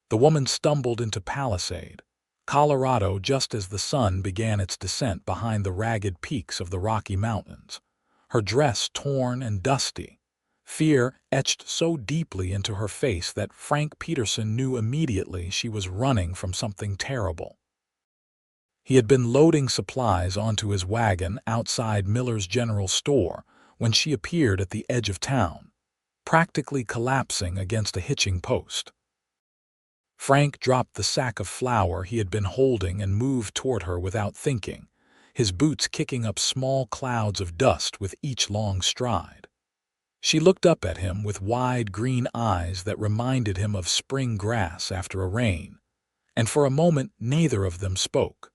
The woman stumbled into Palisade, Colorado, just as the sun began its descent behind the ragged peaks of the Rocky Mountains, her dress torn and dusty, fear etched so deeply into her face that Frank Peterson knew immediately she was running from something terrible. He had been loading supplies onto his wagon outside Miller's General Store when she appeared at the edge of town, practically collapsing against a hitching post. Frank dropped the sack of flour he had been holding and moved toward her without thinking, his boots kicking up small clouds of dust with each long stride. She looked up at him with wide green eyes that reminded him of spring grass after a rain, and for a moment neither of them spoke.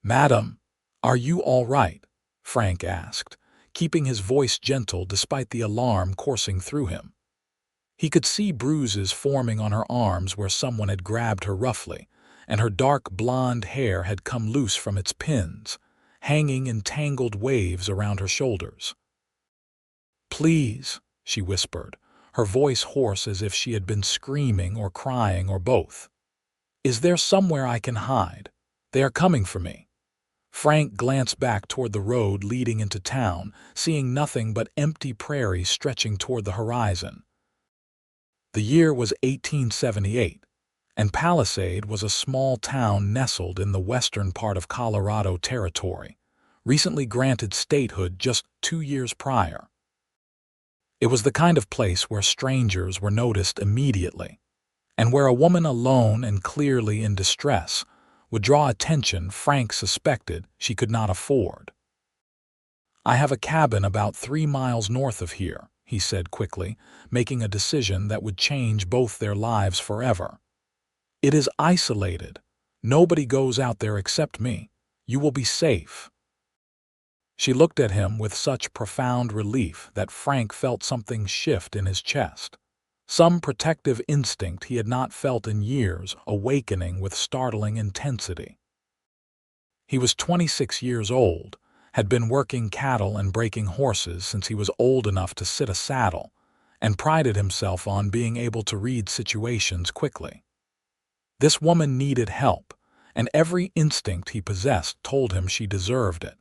"Madam, are you all right?" Frank asked, keeping his voice gentle despite the alarm coursing through him. He could see bruises forming on her arms where someone had grabbed her roughly, and her dark blonde hair had come loose from its pins, hanging in tangled waves around her shoulders. "Please," she whispered, her voice hoarse as if she had been screaming or crying or both. "Is there somewhere I can hide? They are coming for me." Frank glanced back toward the road leading into town, seeing nothing but empty prairie stretching toward the horizon. The year was 1878, and Palisade was a small town nestled in the western part of Colorado Territory, recently granted statehood just 2 years prior. It was the kind of place where strangers were noticed immediately, and where a woman alone and clearly in distress would draw attention Frank suspected she could not afford. "I have a cabin about 3 miles north of here," he said quickly, making a decision that would change both their lives forever. "It is isolated. Nobody goes out there except me. You will be safe." She looked at him with such profound relief that Frank felt something shift in his chest. Some protective instinct he had not felt in years awakening with startling intensity. He was 26 years old, had been working cattle and breaking horses since he was old enough to sit a saddle, and prided himself on being able to read situations quickly. This woman needed help, and every instinct he possessed told him she deserved it.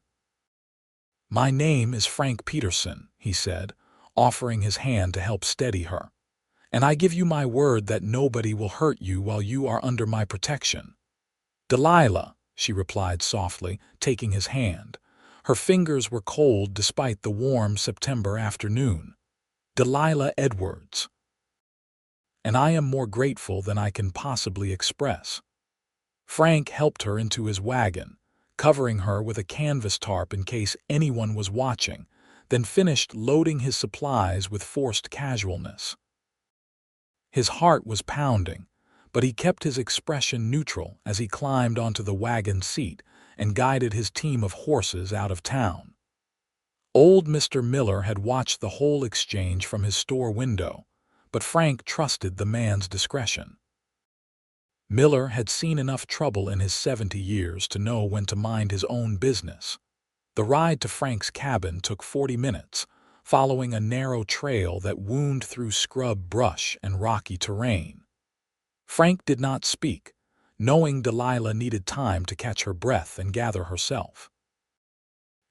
"My name is Frank Peterson," he said, offering his hand to help steady her. "And I give you my word that nobody will hurt you while you are under my protection." "Delilah," she replied softly, taking his hand. Her fingers were cold despite the warm September afternoon. "Delilah Edwards. And I am more grateful than I can possibly express." Frank helped her into his wagon, covering her with a canvas tarp in case anyone was watching, then finished loading his supplies with forced casualness. His heart was pounding, but he kept his expression neutral as he climbed onto the wagon seat and guided his team of horses out of town. Old Mr. Miller had watched the whole exchange from his store window, but Frank trusted the man's discretion. Miller had seen enough trouble in his 70 years to know when to mind his own business. The ride to Frank's cabin took 40 minutes, following a narrow trail that wound through scrub brush and rocky terrain. Frank did not speak, knowing Delilah needed time to catch her breath and gather herself.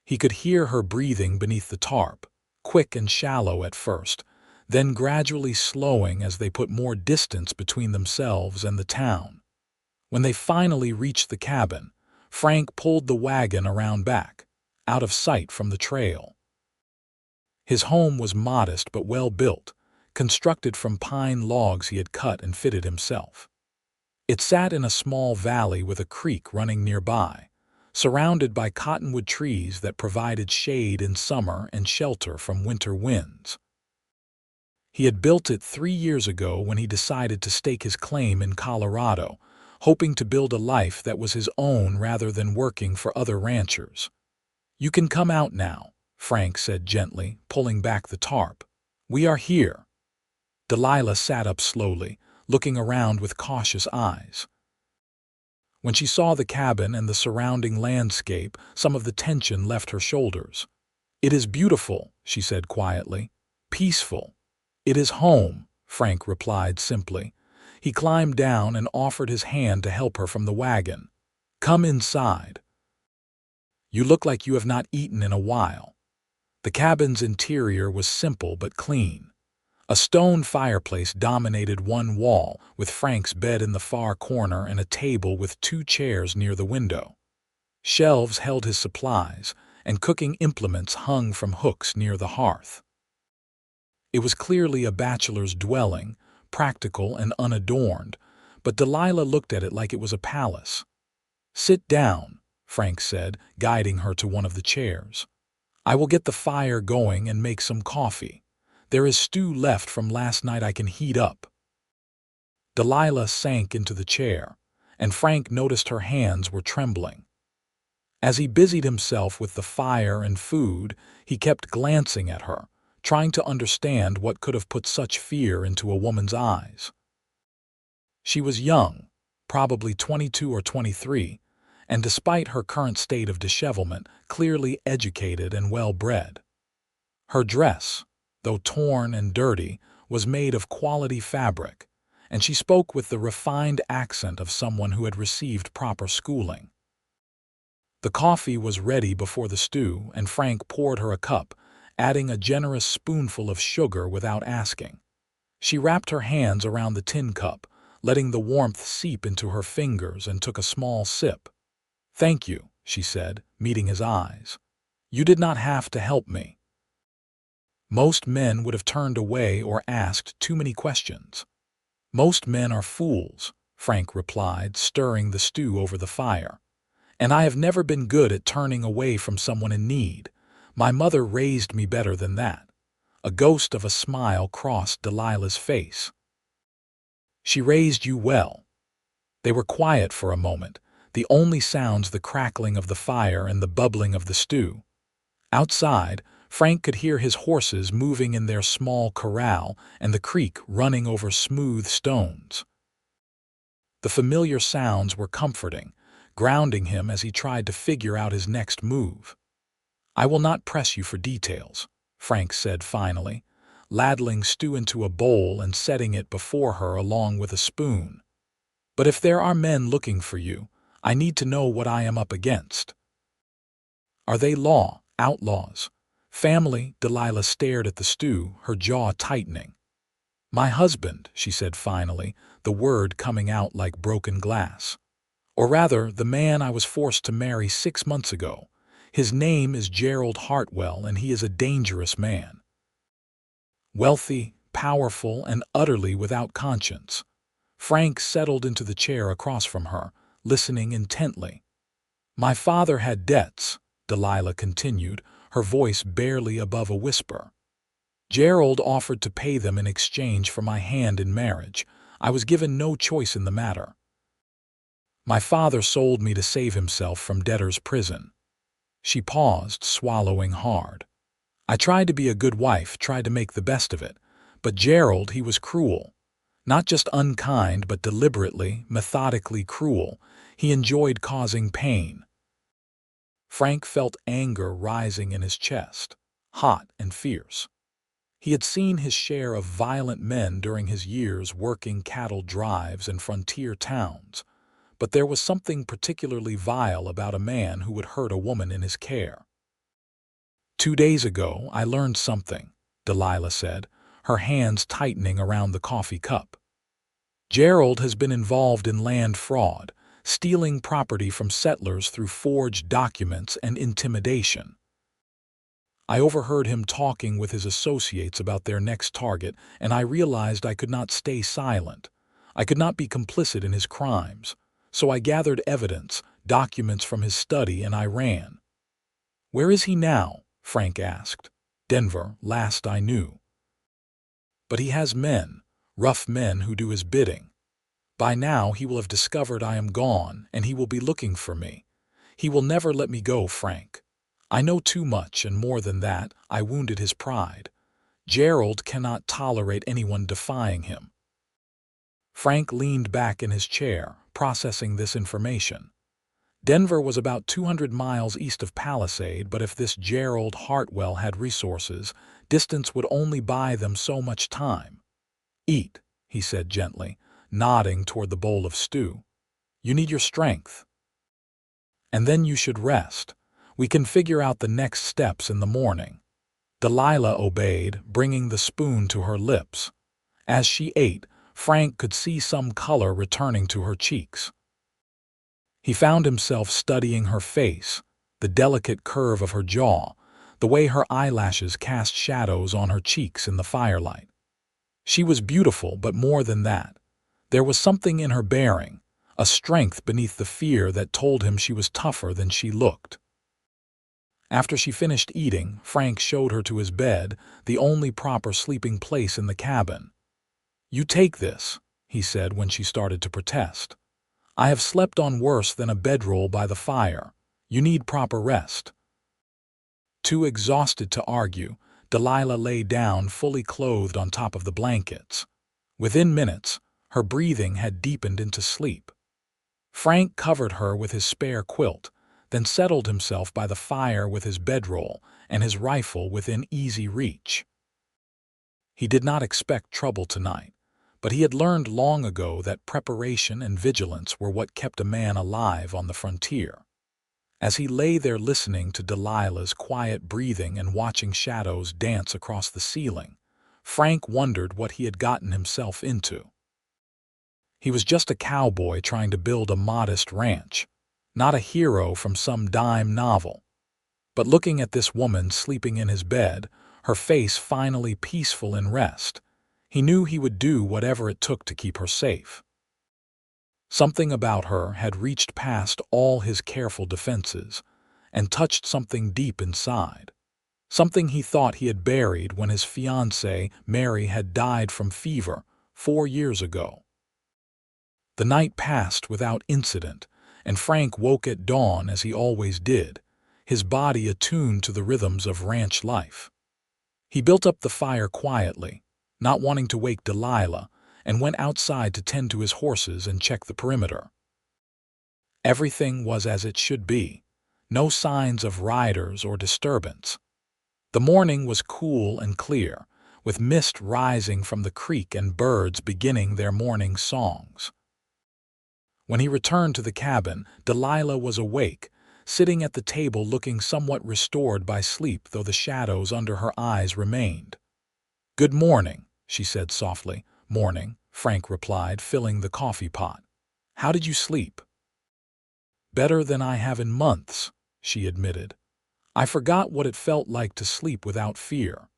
He could hear her breathing beneath the tarp, quick and shallow at first, then gradually slowing as they put more distance between themselves and the town. When they finally reached the cabin, Frank pulled the wagon around back, out of sight from the trail. His home was modest but well built, constructed from pine logs he had cut and fitted himself. It sat in a small valley with a creek running nearby, surrounded by cottonwood trees that provided shade in summer and shelter from winter winds. He had built it 3 years ago when he decided to stake his claim in Colorado, hoping to build a life that was his own rather than working for other ranchers. "You can come out now," Frank said gently, pulling back the tarp. "We are here." Delilah sat up slowly, looking around with cautious eyes. When she saw the cabin and the surrounding landscape, some of the tension left her shoulders. "It is beautiful," she said quietly. "Peaceful." "It is home," Frank replied simply. He climbed down and offered his hand to help her from the wagon. "Come inside. You look like you have not eaten in a while." The cabin's interior was simple but clean. A stone fireplace dominated one wall, with Frank's bed in the far corner and a table with 2 chairs near the window. Shelves held his supplies, and cooking implements hung from hooks near the hearth. It was clearly a bachelor's dwelling, practical and unadorned, but Delilah looked at it like it was a palace. "Sit down," Frank said, guiding her to one of the chairs. "I will get the fire going and make some coffee. There is stew left from last night I can heat up." Delilah sank into the chair, and Frank noticed her hands were trembling. As he busied himself with the fire and food, he kept glancing at her, trying to understand what could have put such fear into a woman's eyes. She was young, probably 22 or 23, and despite her current state of dishevelment, clearly educated and well-bred. Her dress, though torn and dirty, was made of quality fabric, and she spoke with the refined accent of someone who had received proper schooling. The coffee was ready before the stew, and Frank poured her a cup, adding a generous spoonful of sugar without asking. She wrapped her hands around the tin cup, letting the warmth seep into her fingers, and took a small sip. "Thank you," she said, meeting his eyes. "You did not have to help me." Most men would have turned away or asked too many questions. "Most men are fools," Frank replied, stirring the stew over the fire. "And I have never been good at turning away from someone in need. My mother raised me better than that." A ghost of a smile crossed Delilah's face. "She raised you well." They were quiet for a moment, the only sounds the crackling of the fire and the bubbling of the stew. Outside, Frank could hear his horses moving in their small corral and the creek running over smooth stones. The familiar sounds were comforting, grounding him as he tried to figure out his next move. "I will not press you for details," Frank said finally, ladling stew into a bowl and setting it before her along with a spoon. "But if there are men looking for you, I need to know what I am up against. Are they law, outlaws, family?" Delilah stared at the stew, her jaw tightening. "My husband," she said finally, the word coming out like broken glass. "Or rather, the man I was forced to marry 6 months ago. His name is Gerald Hartwell, and he is a dangerous man. Wealthy, powerful, and utterly without conscience." Frank settled into the chair across from her, listening intently. "My father had debts," Delilah continued, her voice barely above a whisper. "Gerald offered to pay them in exchange for my hand in marriage. I was given no choice in the matter. My father sold me to save himself from debtor's prison." She paused, swallowing hard. "I tried to be a good wife, tried to make the best of it. But Gerald, he was cruel. Not just unkind, but deliberately, methodically cruel. He enjoyed causing pain." Frank felt anger rising in his chest, hot and fierce. He had seen his share of violent men during his years working cattle drives and frontier towns, but there was something particularly vile about a man who would hurt a woman in his care. "2 days ago, I learned something," Delilah said, her hands tightening around the coffee cup. "Gerald has been involved in land fraud, stealing property from settlers through forged documents and intimidation. I overheard him talking with his associates about their next target, and I realized I could not stay silent. I could not be complicit in his crimes. So I gathered evidence, documents from his study, and I ran." "Where is he now?" Frank asked. "Denver, last I knew." "But he has men, rough men who do his bidding. By now he will have discovered I am gone, and he will be looking for me. He will never let me go, Frank. I know too much, and more than that, I wounded his pride. Gerald cannot tolerate anyone defying him." Frank leaned back in his chair, processing this information. Denver was about 200 miles east of Palisade, but if this Gerald Hartwell had resources, distance would only buy them so much time. "Eat," he said gently, nodding toward the bowl of stew. "You need your strength. And then you should rest. We can figure out the next steps in the morning." Delilah obeyed, bringing the spoon to her lips. As she ate, Frank could see some color returning to her cheeks. He found himself studying her face, the delicate curve of her jaw, the way her eyelashes cast shadows on her cheeks in the firelight. She was beautiful, but more than that. There was something in her bearing, a strength beneath the fear that told him she was tougher than she looked. After she finished eating, Frank showed her to his bed, the only proper sleeping place in the cabin. "You take this," he said when she started to protest. "I have slept on worse than a bedroll by the fire. You need proper rest." Too exhausted to argue, Delilah lay down fully clothed on top of the blankets. Within minutes, her breathing had deepened into sleep. Frank covered her with his spare quilt, then settled himself by the fire with his bedroll and his rifle within easy reach. He did not expect trouble tonight, but he had learned long ago that preparation and vigilance were what kept a man alive on the frontier. As he lay there listening to Delilah's quiet breathing and watching shadows dance across the ceiling, Frank wondered what he had gotten himself into. He was just a cowboy trying to build a modest ranch, not a hero from some dime novel. But looking at this woman sleeping in his bed, her face finally peaceful in rest, he knew he would do whatever it took to keep her safe. Something about her had reached past all his careful defenses and touched something deep inside, something he thought he had buried when his fiancée, Mary, had died from fever 4 years ago. The night passed without incident, and Frank woke at dawn as he always did, his body attuned to the rhythms of ranch life. He built up the fire quietly, not wanting to wake Delilah, and went outside to tend to his horses and check the perimeter. Everything was as it should be, no signs of riders or disturbance. The morning was cool and clear, with mist rising from the creek and birds beginning their morning songs. When he returned to the cabin, Delilah was awake, sitting at the table looking somewhat restored by sleep, though the shadows under her eyes remained. "Good morning," she said softly. "Morning," Frank replied, filling the coffee pot. "How did you sleep?" "Better than I have in months," she admitted. "I forgot what it felt like to sleep without fear."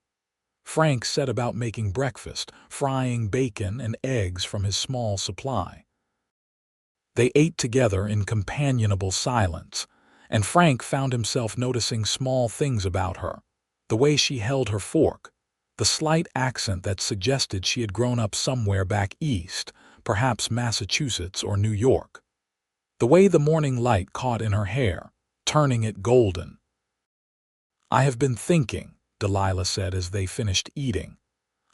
Frank set about making breakfast, frying bacon and eggs from his small supply. They ate together in companionable silence, and Frank found himself noticing small things about her, the way she held her fork, the slight accent that suggested she had grown up somewhere back east, perhaps Massachusetts or New York, the way the morning light caught in her hair, turning it golden. "I have been thinking," Delilah said as they finished eating.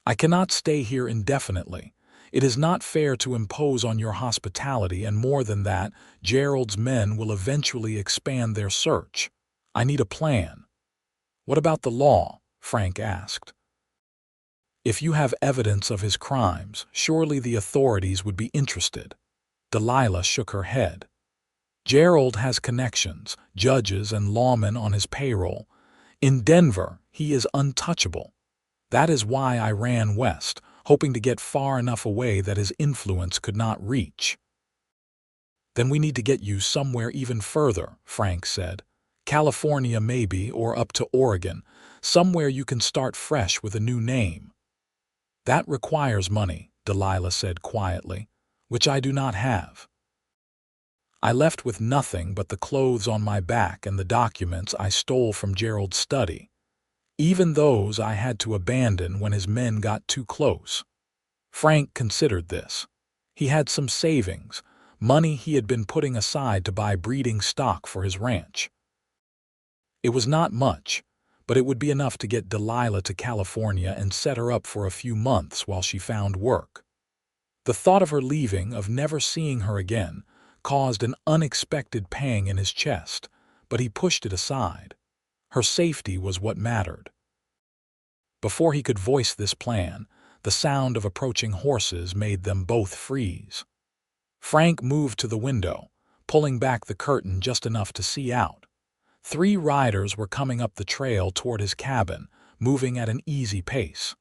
"I cannot stay here indefinitely. It is not fair to impose on your hospitality, and more than that, Gerald's men will eventually expand their search. I need a plan." "What about the law?" Frank asked. "If you have evidence of his crimes, surely the authorities would be interested." Delilah shook her head. "Gerald has connections, judges and lawmen on his payroll. In Denver, he is untouchable. That is why I ran west, hoping to get far enough away that his influence could not reach." "Then we need to get you somewhere even further," Frank said. "California maybe, or up to Oregon, somewhere you can start fresh with a new name." "That requires money," Delilah said quietly, "which I do not have. I left with nothing but the clothes on my back and the documents I stole from Gerald's study. Even those I had to abandon when his men got too close." Frank considered this. He had some savings, money he had been putting aside to buy breeding stock for his ranch. It was not much, but it would be enough to get Delilah to California and set her up for a few months while she found work. The thought of her leaving, of never seeing her again, caused an unexpected pang in his chest, but he pushed it aside. Her safety was what mattered. Before he could voice this plan, The sound of approaching horses made them both freeze. Frank moved to the window, pulling back the curtain just enough to see out. 3 riders were coming up the trail toward his cabin, moving at an easy pace.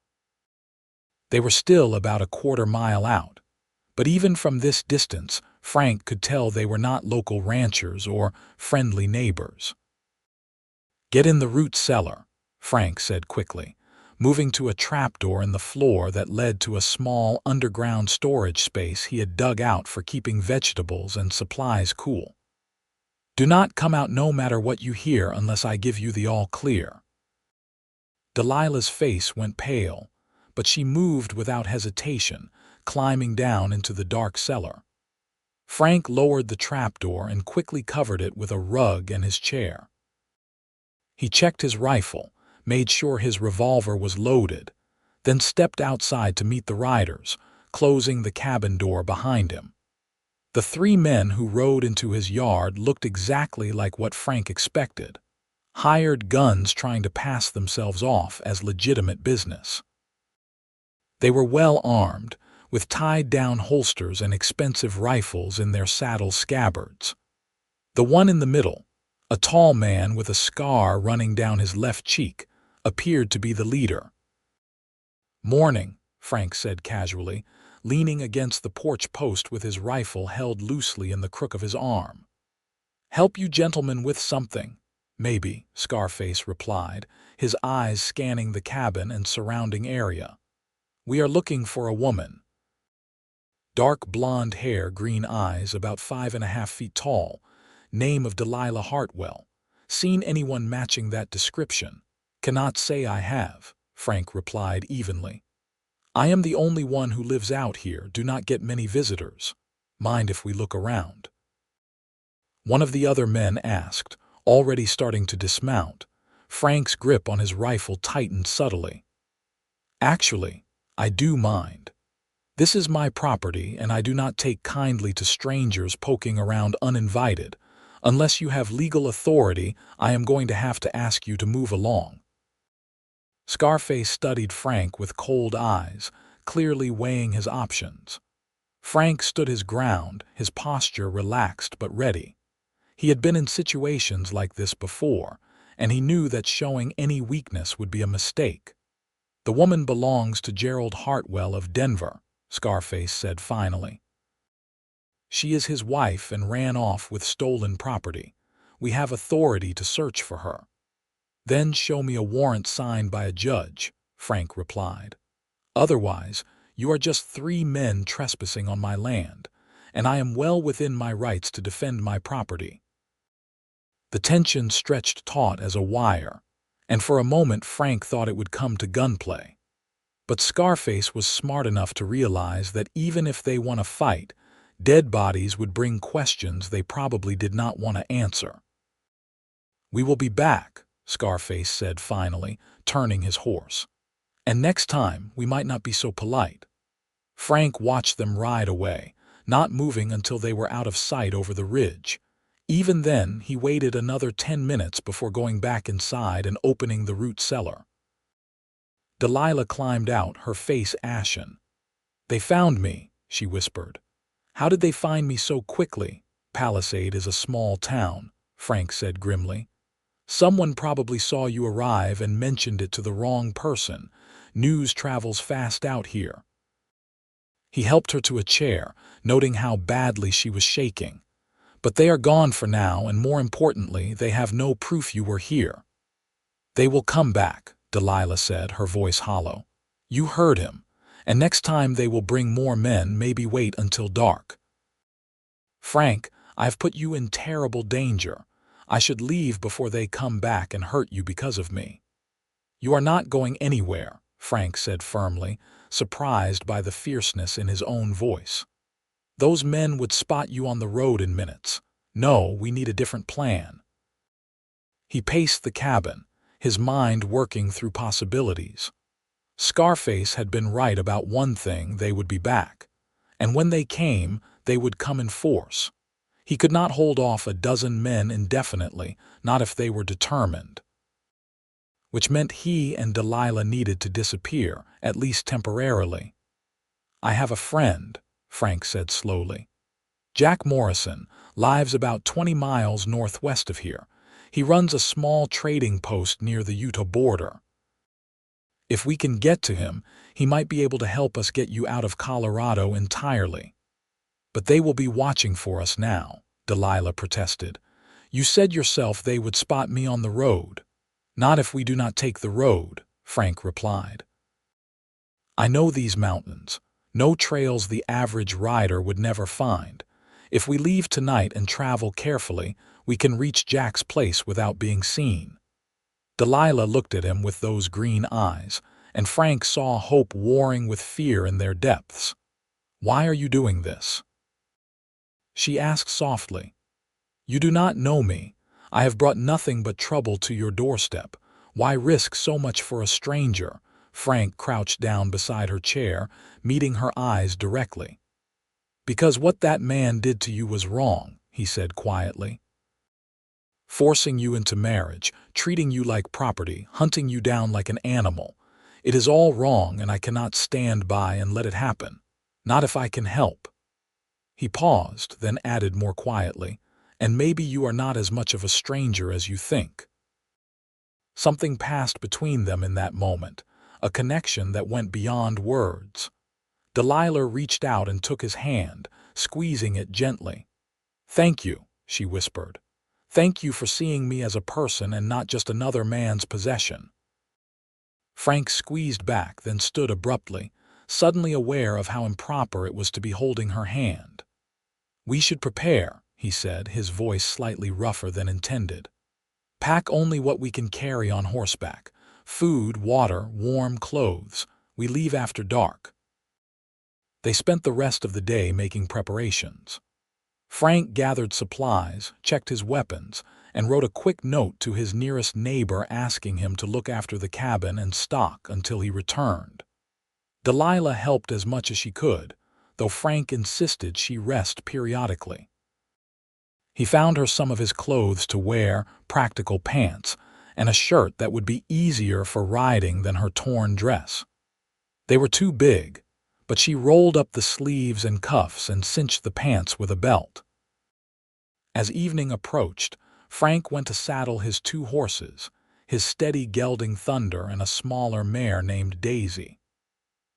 They were still about a quarter-mile out, but even from this distance, Frank could tell they were not local ranchers or friendly neighbors. "Get in the root cellar," Frank said quickly, moving to a trapdoor in the floor that led to a small underground storage space he had dug out for keeping vegetables and supplies cool. "Do not come out no matter what you hear unless I give you the all clear." Delilah's face went pale, but she moved without hesitation, climbing down into the dark cellar. Frank lowered the trapdoor and quickly covered it with a rug and his chair. He checked his rifle, made sure his revolver was loaded, then stepped outside to meet the riders, closing the cabin door behind him. The 3 men who rode into his yard looked exactly like what Frank expected: hired guns trying to pass themselves off as legitimate business. They were well armed, with tied-down holsters and expensive rifles in their saddle scabbards. The one in the middle, a tall man with a scar running down his left cheek, appeared to be the leader. "Morning," Frank said casually, leaning against the porch post with his rifle held loosely in the crook of his arm. "Help you gentlemen with something?" "Maybe," Scarface replied, his eyes scanning the cabin and surrounding area. "We are looking for a woman. Dark blonde hair, green eyes, about 5.5 feet tall. Name of Delilah Hartwell. Seen anyone matching that description?" "Cannot say I have," Frank replied evenly. "I am the only one who lives out here, do not get many visitors. Mind if we look around?" One of the other men asked, already starting to dismount. Frank's grip on his rifle tightened subtly. "Actually, I do mind. This is my property, and I do not take kindly to strangers poking around uninvited. Unless you have legal authority, I am going to have to ask you to move along." Scarface studied Frank with cold eyes, clearly weighing his options. Frank stood his ground, his posture relaxed but ready. He had been in situations like this before, and he knew that showing any weakness would be a mistake. "The woman belongs to Gerald Hartwell of Denver," Scarface said finally. "She is his wife and ran off with stolen property. We have authority to search for her." "Then show me a warrant signed by a judge," Frank replied. "Otherwise, you are just 3 men trespassing on my land, and I am well within my rights to defend my property." The tension stretched taut as a wire, and for a moment Frank thought it would come to gunplay. But Scarface was smart enough to realize that even if they won a fight, dead bodies would bring questions they probably did not want to answer. "We will be back," Scarface said finally, turning his horse. "And next time we might not be so polite." Frank watched them ride away, not moving until they were out of sight over the ridge. Even then, he waited another 10 minutes before going back inside and opening the root cellar. Delilah climbed out, her face ashen. "They found me," she whispered. "How did they find me so quickly?" "Palisade is a small town," Frank said grimly. "Someone probably saw you arrive and mentioned it to the wrong person. News travels fast out here." He helped her to a chair, noting how badly she was shaking. "But they are gone for now, and more importantly, they have no proof you were here." "They will come back," Delilah said, her voice hollow. "You heard him, and next time they will bring more men, maybe wait until dark." "Frank, I've put you in terrible danger. I should leave before they come back and hurt you because of me." "You are not going anywhere," Frank said firmly, surprised by the fierceness in his own voice. "Those men would spot you on the road in minutes. No, we need a different plan." He paced the cabin, his mind working through possibilities. Scarface had been right about one thing: they would be back. And when they came, they would come in force. He could not hold off a dozen men indefinitely, not if they were determined. which meant he and Delilah needed to disappear, at least temporarily. "I have a friend," Frank said slowly. "Jack Morrison lives about 20 miles northwest of here. He runs a small trading post near the Utah border. If we can get to him, he might be able to help us get you out of Colorado entirely." "But they will be watching for us now," Delilah protested. "You said yourself they would spot me on the road." "Not if we do not take the road," Frank replied. "I know these mountains. No trails the average rider would never find. If we leave tonight and travel carefully, we can reach Jack's place without being seen." Delilah looked at him with those green eyes, and Frank saw hope warring with fear in their depths. "Why are you doing this?" she asked softly. "You do not know me. I have brought nothing but trouble to your doorstep. Why risk so much for a stranger?" Frank crouched down beside her chair, meeting her eyes directly. "Because what that man did to you was wrong," he said quietly. "Forcing you into marriage, treating you like property, hunting you down like an animal. It is all wrong, and I cannot stand by and let it happen. Not if I can help." He paused, then added more quietly, "And maybe you are not as much of a stranger as you think." Something passed between them in that moment, a connection that went beyond words. Delilah reached out and took his hand, squeezing it gently. "Thank you," she whispered. "Thank you for seeing me as a person and not just another man's possession." Frank squeezed back, then stood abruptly, suddenly aware of how improper it was to be holding her hand. "We should prepare," he said, his voice slightly rougher than intended. "Pack only what we can carry on horseback. Food, water, warm clothes. We leave after dark." They spent the rest of the day making preparations. Frank gathered supplies, checked his weapons, and wrote a quick note to his nearest neighbor asking him to look after the cabin and stock until he returned. Delilah helped as much as she could, though Frank insisted she rest periodically. He found her some of his clothes to wear, practical pants, and a shirt that would be easier for riding than her torn dress. They were too big, but she rolled up the sleeves and cuffs and cinched the pants with a belt. As evening approached, Frank went to saddle his 2 horses, his steady gelding Thunder and a smaller mare named Daisy.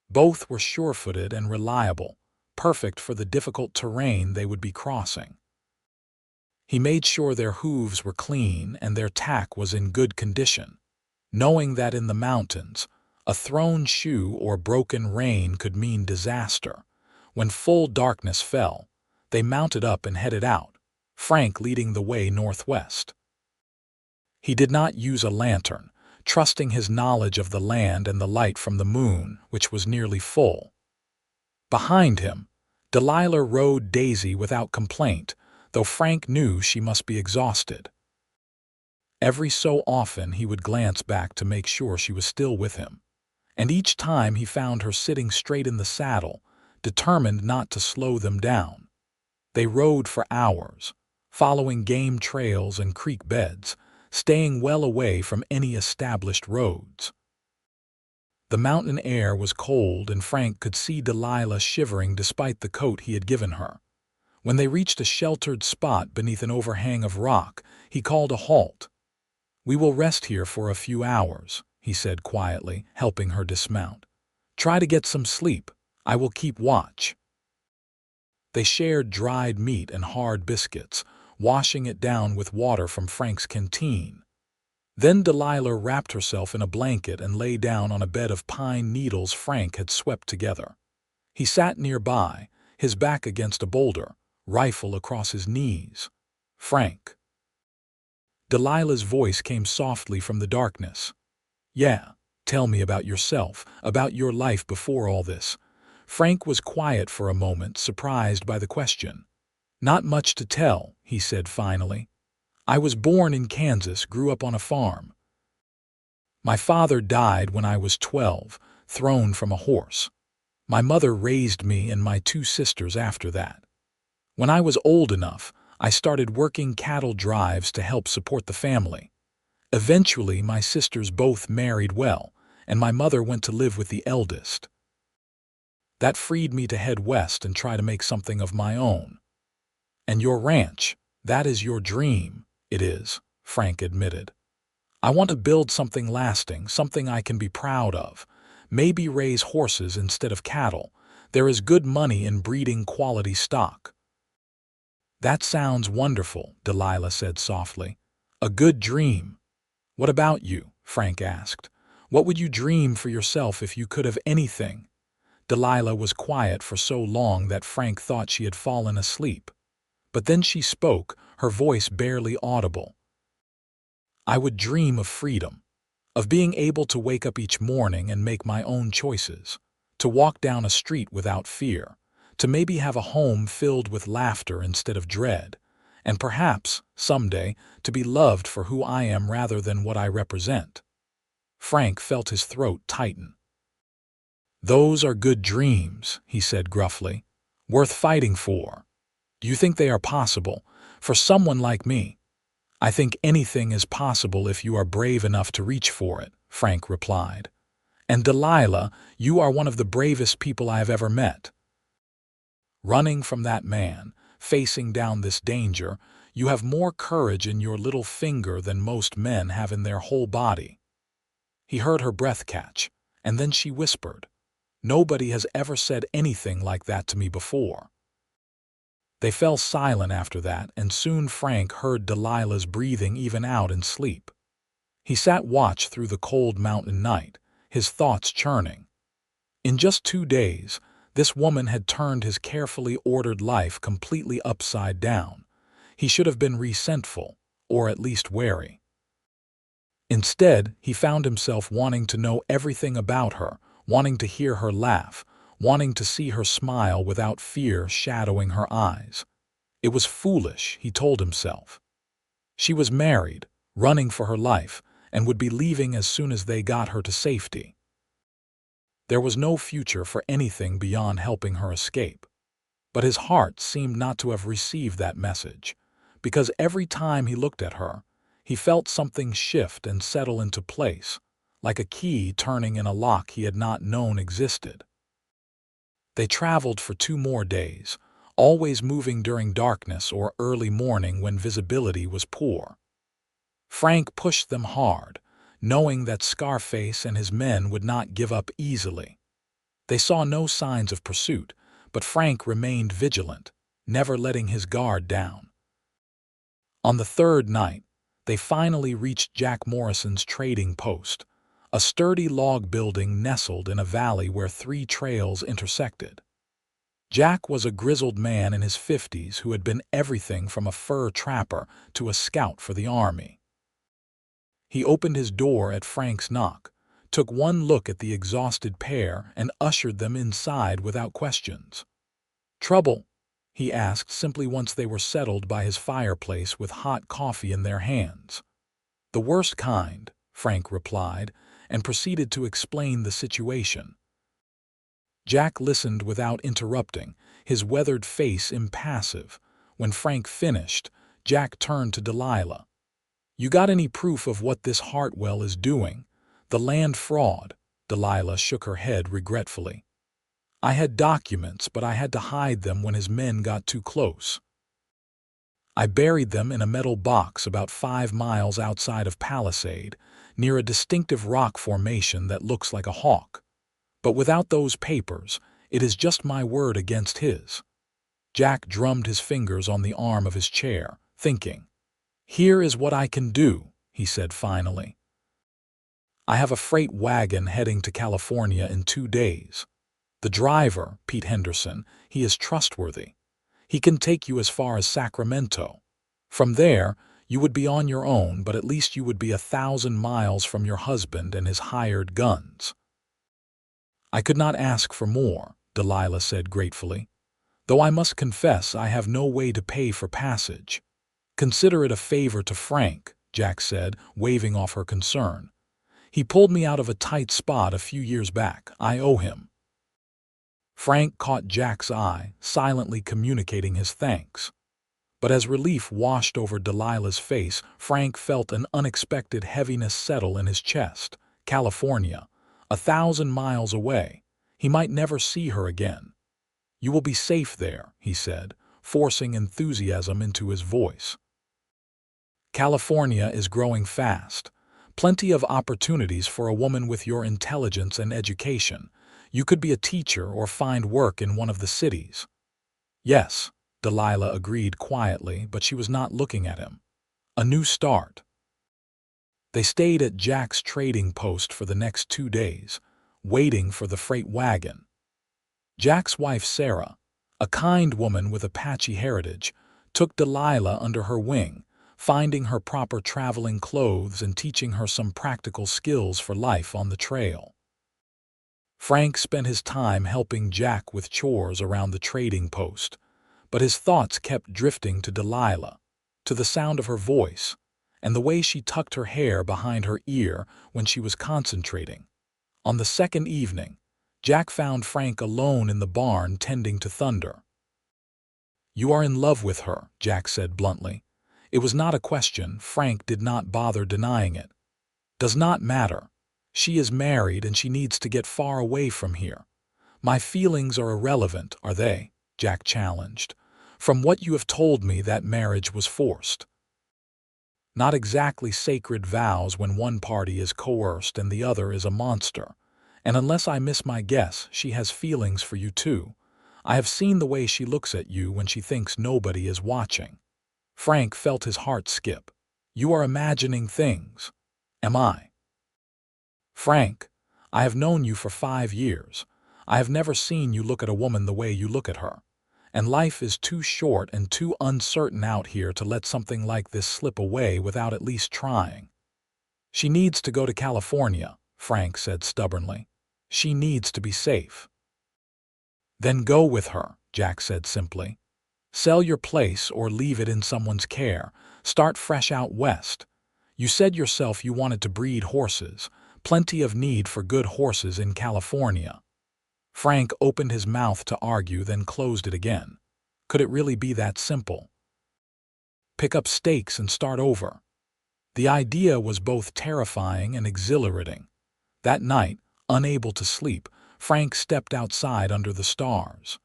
Both were sure-footed and reliable, perfect for the difficult terrain they would be crossing. He made sure their hooves were clean and their tack was in good condition, knowing that in the mountains, a thrown shoe or broken rein could mean disaster. When full darkness fell, they mounted up and headed out, Frank leading the way northwest. He did not use a lantern, trusting his knowledge of the land and the light from the moon, which was nearly full. Behind him, Delilah rode Daisy without complaint, though Frank knew she must be exhausted. Every so often he would glance back to make sure she was still with him, and each time he found her sitting straight in the saddle, determined not to slow them down. They rode for hours, following game trails and creek beds, staying well away from any established roads. The mountain air was cold, and Frank could see Delilah shivering despite the coat he had given her. When they reached a sheltered spot beneath an overhang of rock, he called a halt. "We will rest here for a few hours," he said quietly, helping her dismount. "Try to get some sleep. I will keep watch." They shared dried meat and hard biscuits, washing it down with water from Frank's canteen. Then Delilah wrapped herself in a blanket and lay down on a bed of pine needles Frank had swept together. He sat nearby, his back against a boulder, rifle across his knees. "Frank." Delilah's voice came softly from the darkness. "Yeah, tell me about yourself, about your life before all this." Frank was quiet for a moment, surprised by the question. "Not much to tell," he said finally. "I was born in Kansas, grew up on a farm. My father died when I was 12, thrown from a horse. My mother raised me and my 2 sisters after that. When I was old enough, I started working cattle drives to help support the family. Eventually, my sisters both married well, and my mother went to live with the eldest. That freed me to head west and try to make something of my own. And your ranch, that is your dream. It is, Frank admitted. I want to build something lasting, something I can be proud of. Maybe raise horses instead of cattle. There is good money in breeding quality stock. That sounds wonderful, Delilah said softly. A good dream. What about you? Frank asked. What would you dream for yourself if you could have anything? Delilah was quiet for so long that Frank thought she had fallen asleep. But then she spoke, her voice barely audible. I would dream of freedom, of being able to wake up each morning and make my own choices, to walk down a street without fear, to maybe have a home filled with laughter instead of dread, and perhaps, someday, to be loved for who I am rather than what I represent. Frank felt his throat tighten. Those are good dreams, he said gruffly, worth fighting for. Do you think they are possible for someone like me? I think anything is possible if you are brave enough to reach for it, Frank replied. And Delilah, you are one of the bravest people I have ever met. Running from that man, facing down this danger, you have more courage in your little finger than most men have in their whole body. He heard her breath catch, and then she whispered, Nobody has ever said anything like that to me before. They fell silent after that, and soon Frank heard Delilah's breathing even out in sleep. He sat watch through the cold mountain night, his thoughts churning. In just 2 days, this woman had turned his carefully ordered life completely upside down. He should have been resentful, or at least wary. Instead, he found himself wanting to know everything about her, wanting to hear her laugh, wanting to see her smile without fear shadowing her eyes. It was foolish, he told himself. She was married, running for her life, and would be leaving as soon as they got her to safety. There was no future for anything beyond helping her escape. But his heart seemed not to have received that message, because every time he looked at her, he felt something shift and settle into place, like a key turning in a lock he had not known existed. They traveled for 2 more days, always moving during darkness or early morning when visibility was poor. Frank pushed them hard, knowing that Scarface and his men would not give up easily. They saw no signs of pursuit, but Frank remained vigilant, never letting his guard down. On the 3rd night, they finally reached Jack Morrison's trading post, a sturdy log building nestled in a valley where 3 trails intersected. Jack was a grizzled man in his 50s who had been everything from a fur trapper to a scout for the army. He opened his door at Frank's knock, took one look at the exhausted pair, and ushered them inside without questions. "Trouble?" he asked simply once they were settled by his fireplace with hot coffee in their hands. "The worst kind," Frank replied, and proceeded to explain the situation. Jack listened without interrupting, his weathered face impassive. When Frank finished, Jack turned to Delilah. "You got any proof of what this Hartwell is doing? The land fraud?" Delilah shook her head regretfully. "I had documents, but I had to hide them when his men got too close. I buried them in a metal box about 5 miles outside of Palisade, near a distinctive rock formation that looks like a hawk. But without those papers, it is just my word against his." Jack drummed his fingers on the arm of his chair, thinking. "Here is what I can do," he said finally. "I have a freight wagon heading to California in 2 days. The driver, Pete Henderson, he is trustworthy. He can take you as far as Sacramento. From there, you would be on your own, but at least you would be 1,000 miles from your husband and his hired guns." "I could not ask for more," Delilah said gratefully, "though I must confess I have no way to pay for passage." "Consider it a favor to Frank," Jack said, waving off her concern. "He pulled me out of a tight spot a few years back. I owe him." Frank caught Jack's eye, silently communicating his thanks. But as relief washed over Delilah's face, Frank felt an unexpected heaviness settle in his chest. California, 1,000 miles away. He might never see her again. "You will be safe there," he said, forcing enthusiasm into his voice. "California is growing fast. Plenty of opportunities for a woman with your intelligence and education. You could be a teacher or find work in one of the cities." "Yes," Delilah agreed quietly, but she was not looking at him. A new start. They stayed at Jack's trading post for the next 2 days, waiting for the freight wagon. Jack's wife Sarah, a kind woman with Apache heritage, took Delilah under her wing, finding her proper traveling clothes and teaching her some practical skills for life on the trail. Frank spent his time helping Jack with chores around the trading post, but his thoughts kept drifting to Delilah, to the sound of her voice, and the way she tucked her hair behind her ear when she was concentrating. On the second evening, Jack found Frank alone in the barn tending to Thunder. "You are in love with her," Jack said bluntly. It was not a question. Frank did not bother denying it. "Does not matter. She is married and she needs to get far away from here." "My feelings are irrelevant, are they?" Jack challenged. "From what you have told me, that marriage was forced." "Not exactly sacred vows when one party is coerced and the other is a monster. And unless I miss my guess, she has feelings for you too. I have seen the way she looks at you when she thinks nobody is watching." Frank felt his heart skip. "You are imagining things." "Am I?" "Frank, I have known you for 5 years. I have never seen you look at a woman the way you look at her. And life is too short and too uncertain out here to let something like this slip away without at least trying." "She needs to go to California," Frank said stubbornly. "She needs to be safe." "Then go with her," Jack said simply. "Sell your place or leave it in someone's care. Start fresh out west. You said yourself you wanted to breed horses. Plenty of need for good horses in California." Frank opened his mouth to argue, then closed it again. Could it really be that simple? Pick up stakes and start over. The idea was both terrifying and exhilarating. That night, unable to sleep, Frank stepped outside under the stars.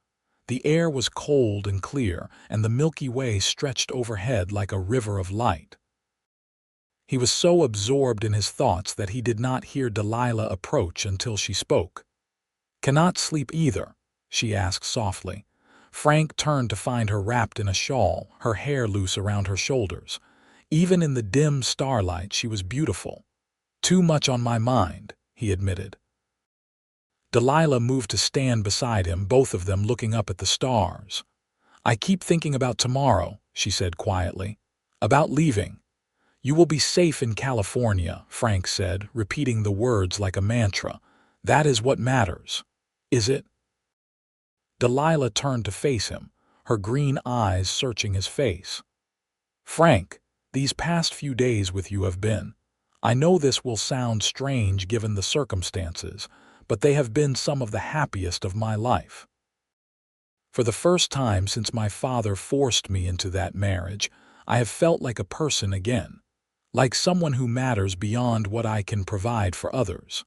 The air was cold and clear, and the Milky Way stretched overhead like a river of light. He was so absorbed in his thoughts that he did not hear Delilah approach until she spoke. "Cannot sleep either?" she asked softly. Frank turned to find her wrapped in a shawl, her hair loose around her shoulders. Even in the dim starlight, she was beautiful. "Too much on my mind," he admitted. Delilah moved to stand beside him, both of them looking up at the stars. "I keep thinking about tomorrow," she said quietly. "About leaving." "You will be safe in California," Frank said, repeating the words like a mantra. "That is what matters." "Is it?" Delilah turned to face him, her green eyes searching his face. "Frank, these past few days with you have been— I know this will sound strange given the circumstances, but they have been some of the happiest of my life. For the first time since my father forced me into that marriage, I have felt like a person again, like someone who matters beyond what I can provide for others."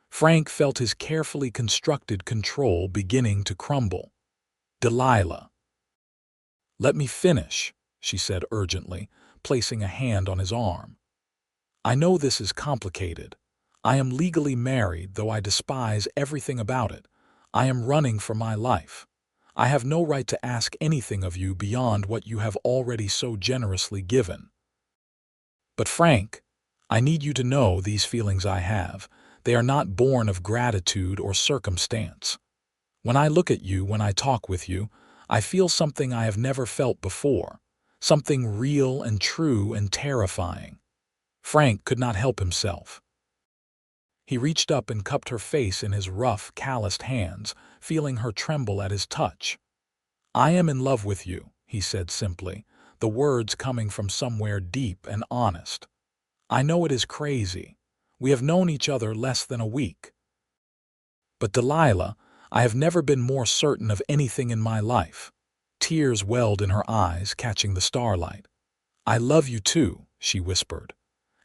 Frank felt his carefully constructed control beginning to crumble. "Delilah." "Let me finish," she said urgently, placing a hand on his arm. "I know this is complicated. I am legally married, though I despise everything about it. I am running for my life. I have no right to ask anything of you beyond what you have already so generously given. But Frank, I need you to know these feelings I have. They are not born of gratitude or circumstance. When I look at you, when I talk with you, I feel something I have never felt before, something real and true and terrifying." Frank could not help himself. He reached up and cupped her face in his rough, calloused hands, feeling her tremble at his touch. "I am in love with you," he said simply, the words coming from somewhere deep and honest. "I know it is crazy. We have known each other less than a week. But Delilah, I have never been more certain of anything in my life. Tears welled in her eyes, catching the starlight. "I love you too," she whispered.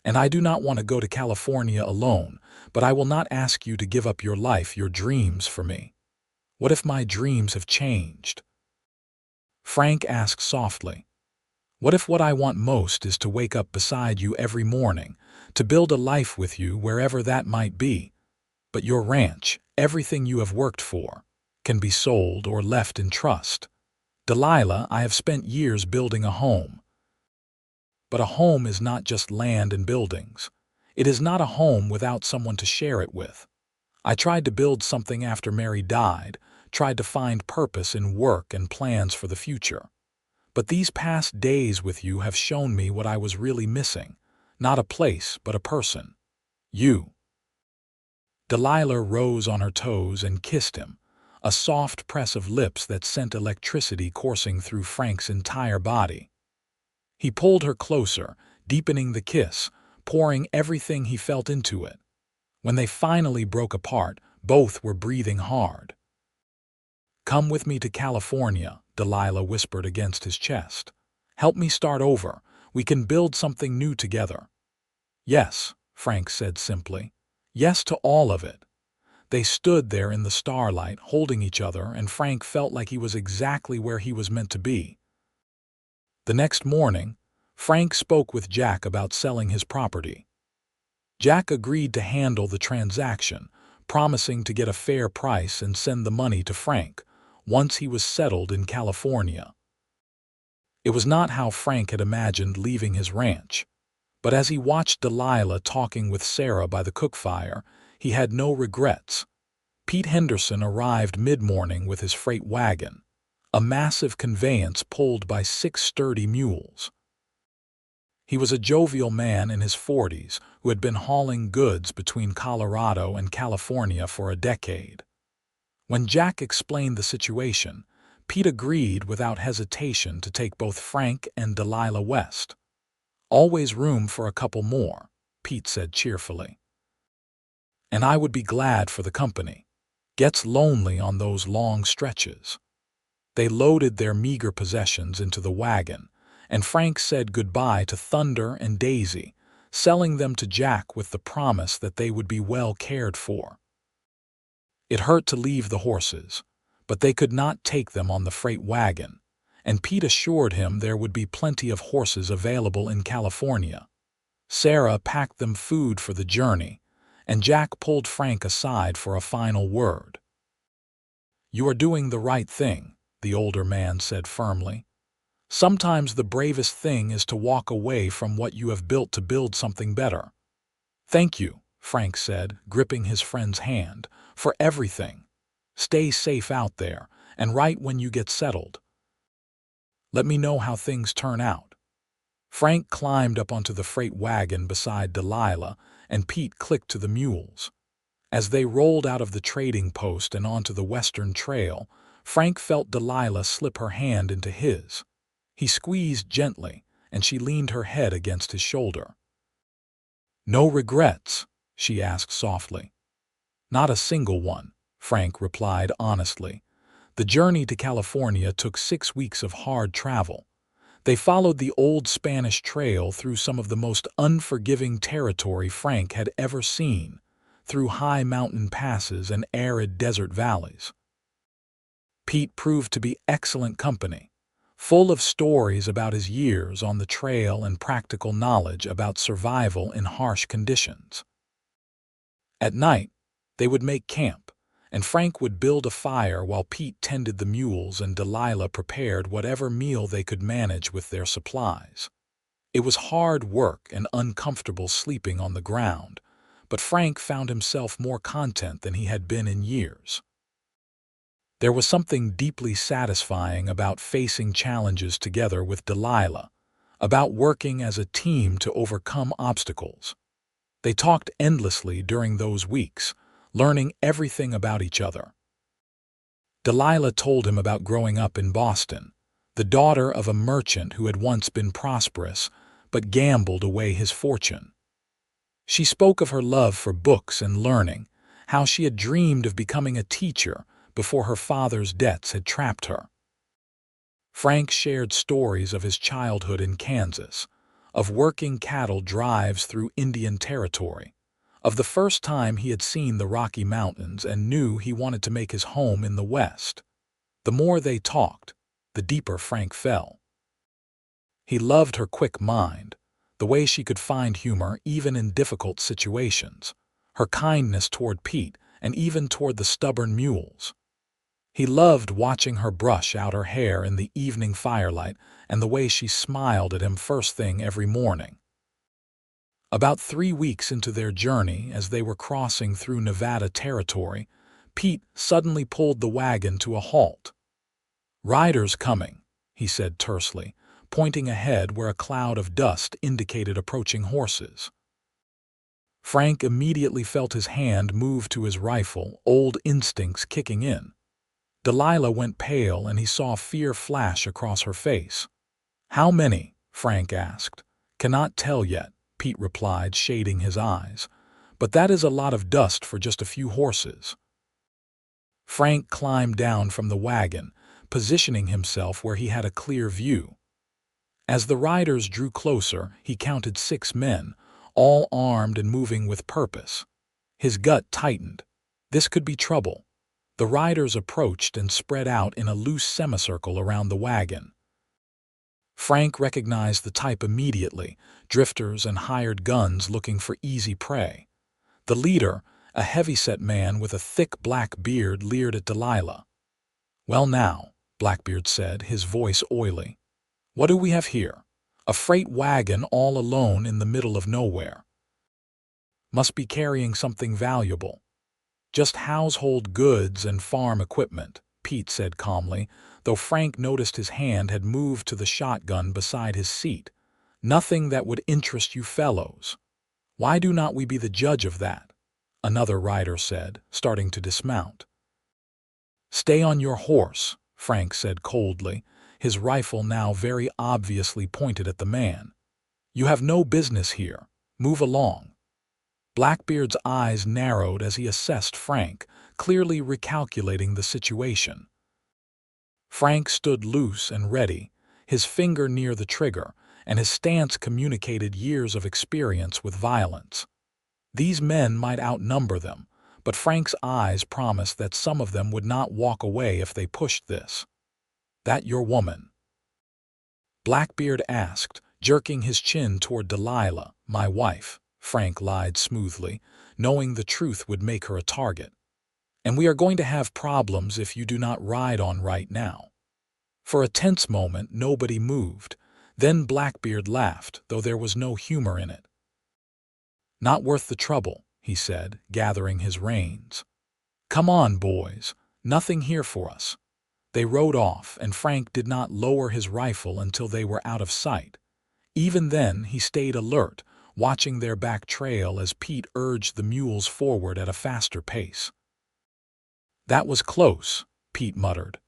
"And I do not want to go to California alone, but I will not ask you to give up your life, your dreams for me. What if my dreams have changed?" Frank asked softly. "What if what I want most is to wake up beside you every morning, to build a life with you wherever that might be? But your ranch, everything you have worked for, can be sold or left in trust. Delilah, I have spent years building a home. But a home is not just land and buildings. It is not a home without someone to share it with. I tried to build something after Mary died, tried to find purpose in work and plans for the future. But these past days with you have shown me what I was really missing. Not a place, but a person. You." Delilah rose on her toes and kissed him, a soft press of lips that sent electricity coursing through Frank's entire body. He pulled her closer, deepening the kiss, pouring everything he felt into it. When they finally broke apart, both were breathing hard. "Come with me to California," Delilah whispered against his chest. "Help me start over. We can build something new together." "Yes," Frank said simply. "Yes to all of it." They stood there in the starlight, holding each other, and Frank felt like he was exactly where he was meant to be. The next morning, Frank spoke with Jack about selling his property. Jack agreed to handle the transaction, promising to get a fair price and send the money to Frank once he was settled in California. It was not how Frank had imagined leaving his ranch, but as he watched Delilah talking with Sarah by the cook fire, he had no regrets. Pete Henderson arrived mid-morning with his freight wagon, a massive conveyance pulled by 6 sturdy mules. He was a jovial man in his 40s who had been hauling goods between Colorado and California for a decade. When Jack explained the situation, Pete agreed without hesitation to take both Frank and Delilah west. "Always room for a couple more," Pete said cheerfully. "And I would be glad for the company. Gets lonely on those long stretches." They loaded their meager possessions into the wagon, and Frank said goodbye to Thunder and Daisy, selling them to Jack with the promise that they would be well cared for. It hurt to leave the horses, but they could not take them on the freight wagon, and Pete assured him there would be plenty of horses available in California. Sarah packed them food for the journey, and Jack pulled Frank aside for a final word. "You are doing the right thing," the older man said firmly. "Sometimes the bravest thing is to walk away from what you have built to build something better." "Thank you," Frank said, gripping his friend's hand, "for everything. Stay safe out there, and right when you get settled, let me know how things turn out." Frank climbed up onto the freight wagon beside Delilah, and Pete clicked to the mules. As they rolled out of the trading post and onto the western trail, Frank felt Delilah slip her hand into his. He squeezed gently, and she leaned her head against his shoulder. "No regrets?" she asked softly. "Not a single one," Frank replied honestly. The journey to California took 6 weeks of hard travel. They followed the old Spanish trail through some of the most unforgiving territory Frank had ever seen, through high mountain passes and arid desert valleys. Pete proved to be excellent company, full of stories about his years on the trail and practical knowledge about survival in harsh conditions. At night, they would make camp, and Frank would build a fire while Pete tended the mules and Delilah prepared whatever meal they could manage with their supplies. It was hard work and uncomfortable sleeping on the ground, but Frank found himself more content than he had been in years. There was something deeply satisfying about facing challenges together with Delilah, about working as a team to overcome obstacles. They talked endlessly during those weeks, learning everything about each other. Delilah told him about growing up in Boston, the daughter of a merchant who had once been prosperous but gambled away his fortune. She spoke of her love for books and learning, how she had dreamed of becoming a teacher before her father's debts had trapped her. Frank shared stories of his childhood in Kansas, of working cattle drives through Indian Territory, of the first time he had seen the Rocky Mountains and knew he wanted to make his home in the West. The more they talked, the deeper Frank fell. He loved her quick mind, the way she could find humor even in difficult situations, her kindness toward Pete and even toward the stubborn mules. He loved watching her brush out her hair in the evening firelight and the way she smiled at him first thing every morning. About 3 weeks into their journey, as they were crossing through Nevada Territory, Pete suddenly pulled the wagon to a halt. "Riders coming," he said tersely, pointing ahead where a cloud of dust indicated approaching horses. Frank immediately felt his hand move to his rifle, old instincts kicking in. Delilah went pale and he saw fear flash across her face. "How many?" Frank asked. "Cannot tell yet," Pete replied, shading his eyes. "But that is a lot of dust for just a few horses." Frank climbed down from the wagon, positioning himself where he had a clear view. As the riders drew closer, he counted 6 men, all armed and moving with purpose. His gut tightened. This could be trouble. The riders approached and spread out in a loose semicircle around the wagon. Frank recognized the type immediately, drifters and hired guns looking for easy prey. The leader, a heavy-set man with a thick black beard, leered at Delilah. "Well now," Blackbeard said, his voice oily. "What do we have here? A freight wagon all alone in the middle of nowhere. Must be carrying something valuable." "Just household goods and farm equipment," Pete said calmly, though Frank noticed his hand had moved to the shotgun beside his seat. "Nothing that would interest you fellows." "Why do not we be the judge of that?" another rider said, starting to dismount. "Stay on your horse," Frank said coldly, his rifle now very obviously pointed at the man. "You have no business here. Move along." Blackbeard's eyes narrowed as he assessed Frank, clearly recalculating the situation. Frank stood loose and ready, his finger near the trigger, and his stance communicated years of experience with violence. These men might outnumber them, but Frank's eyes promised that some of them would not walk away if they pushed this. "That your woman?" Blackbeard asked, jerking his chin toward Delilah. "My wife," Frank lied smoothly, knowing the truth would make her a target. "And we are going to have problems if you do not ride on right now." For a tense moment, nobody moved. Then Blackbeard laughed, though there was no humor in it. "Not worth the trouble," he said, gathering his reins. "Come on, boys. Nothing here for us." They rode off, and Frank did not lower his rifle until they were out of sight. Even then, he stayed alert, watching their back trail as Pete urged the mules forward at a faster pace. "That was close," Pete muttered.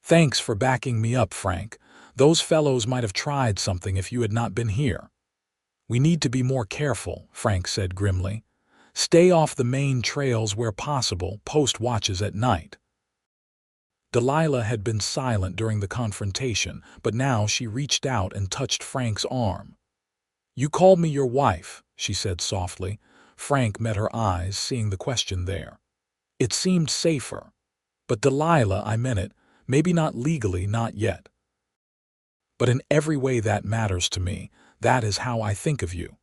"Thanks for backing me up, Frank. Those fellows might have tried something if you had not been here." "We need to be more careful," Frank said grimly. "Stay off the main trails where possible, post watches at night." Delilah had been silent during the confrontation, but now she reached out and touched Frank's arm. "You called me your wife," she said softly. Frank met her eyes, seeing the question there. It seemed safer. "But Delilah, I meant it. Maybe not legally, not yet. But in every way that matters to me. That is how I think of you."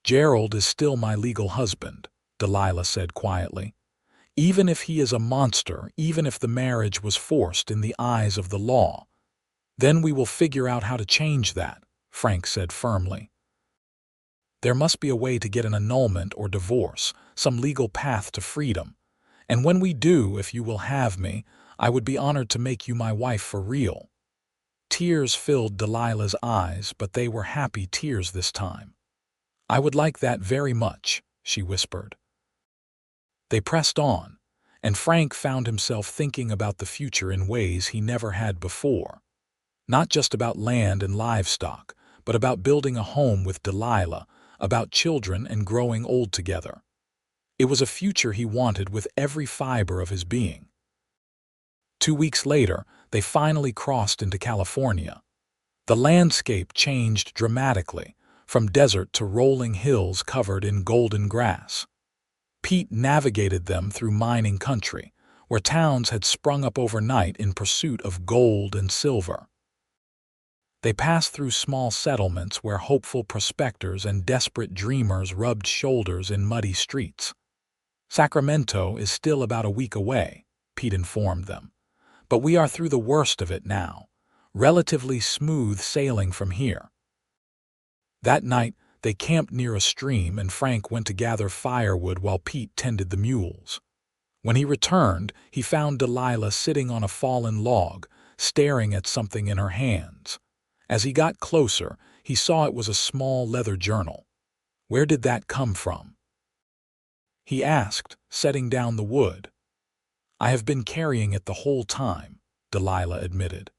"Gerald is still my legal husband," Delilah said quietly. "Even if he is a monster, even if the marriage was forced in the eyes of the law." "Then we will figure out how to change that," Frank said firmly. "There must be a way to get an annulment or divorce, some legal path to freedom. And when we do, if you will have me, I would be honored to make you my wife for real." Tears filled Delilah's eyes, but they were happy tears this time. "I would like that very much," she whispered. They pressed on, and Frank found himself thinking about the future in ways he never had before. Not just about land and livestock, but about building a home with Delilah, about children and growing old together. It was a future he wanted with every fiber of his being. 2 weeks later, They finally crossed into California. The landscape changed dramatically, from desert to rolling hills covered in golden grass. Pete navigated them through mining country, where towns had sprung up overnight in pursuit of gold and silver. They passed through small settlements where hopeful prospectors and desperate dreamers rubbed shoulders in muddy streets. Sacramento is still about a week away, Pete informed them, but we are through the worst of it now. Relatively smooth sailing from here. That night, they camped near a stream and Frank went to gather firewood while Pete tended the mules. When he returned, he found Delilah sitting on a fallen log, staring at something in her hands. As he got closer, he saw it was a small leather journal. Where did that come from? He asked, setting down the wood. I have been carrying it the whole time, Delilah admitted.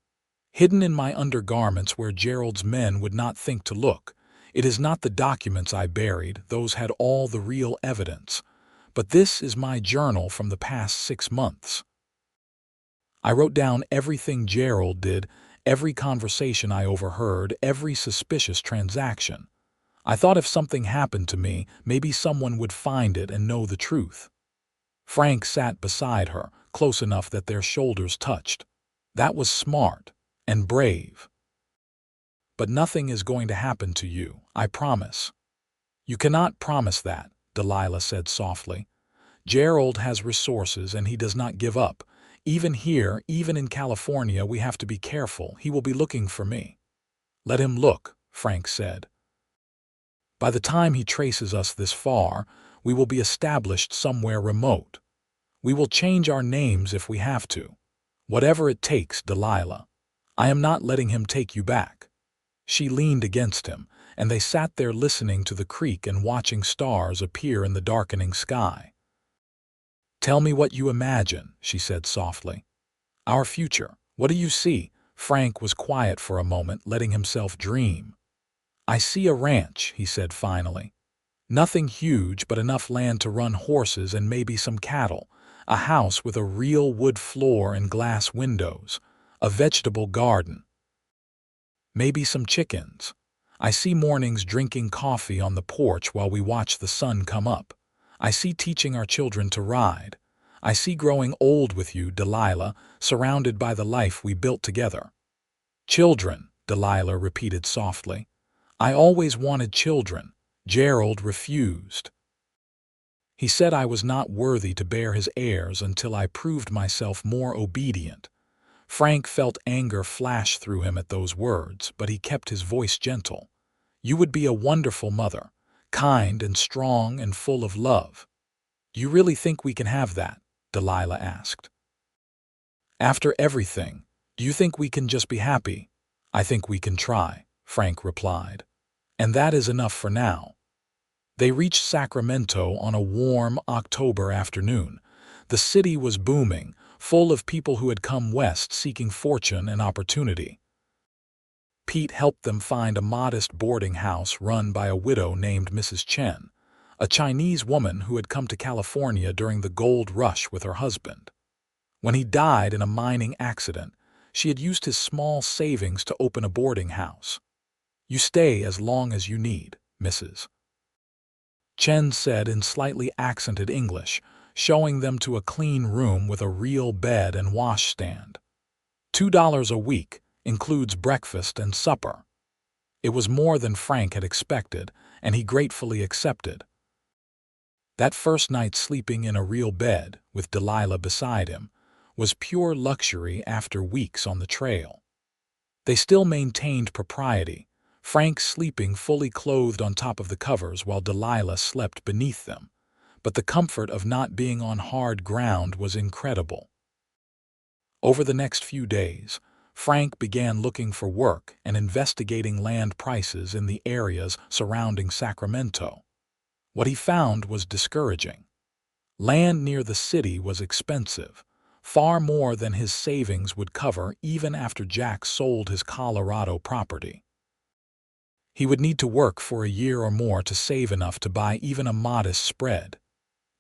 Hidden in my undergarments where Gerald's men would not think to look. It is not the documents I buried, those had all the real evidence. But this is my journal from the past 6 months. I wrote down everything Gerald did, every conversation I overheard, every suspicious transaction. I thought if something happened to me, maybe someone would find it and know the truth. Frank sat beside her, close enough that their shoulders touched. That was smart and brave. But nothing is going to happen to you, I promise. You cannot promise that, Delilah said softly. Gerald has resources and he does not give up. Even here, even in California, we have to be careful. He will be looking for me. Let him look, Frank said. By the time he traces us this far, we will be established somewhere remote. We will change our names if we have to. Whatever it takes, Delilah. I am not letting him take you back. She leaned against him, and they sat there listening to the creek and watching stars appear in the darkening sky. Tell me what you imagine, she said softly. Our future. What do you see? Frank was quiet for a moment, letting himself dream. I see a ranch, he said finally. Nothing huge, but enough land to run horses and maybe some cattle. A house with a real wood floor and glass windows. A vegetable garden. Maybe some chickens. I see mornings drinking coffee on the porch while we watch the sun come up. I see teaching our children to ride. I see growing old with you, Delilah, surrounded by the life we built together. Children, Delilah repeated softly. I always wanted children. Gerald refused. He said I was not worthy to bear his heirs until I proved myself more obedient. Frank felt anger flash through him at those words, but he kept his voice gentle. You would be a wonderful mother, kind and strong and full of love. Do you really think we can have that? Delilah asked. After everything, do you think we can just be happy? I think we can try, Frank replied. And that is enough for now. They reached Sacramento on a warm October afternoon. The city was booming, full of people who had come west seeking fortune and opportunity. Pete helped them find a modest boarding house run by a widow named Mrs. Chen, a Chinese woman who had come to California during the gold rush with her husband. When he died in a mining accident, she had used his small savings to open a boarding house. You stay as long as you need, Mrs. Chen said in slightly accented English, showing them to a clean room with a real bed and washstand. $2 a week includes breakfast and supper. It was more than Frank had expected, and he gratefully accepted. That first night sleeping in a real bed, with Delilah beside him, was pure luxury after weeks on the trail. They still maintained propriety, Frank sleeping fully clothed on top of the covers while Delilah slept beneath them. But the comfort of not being on hard ground was incredible. Over the next few days, Frank began looking for work and investigating land prices in the areas surrounding Sacramento. What he found was discouraging. Land near the city was expensive, far more than his savings would cover even after Jack sold his Colorado property. He would need to work for a year or more to save enough to buy even a modest spread.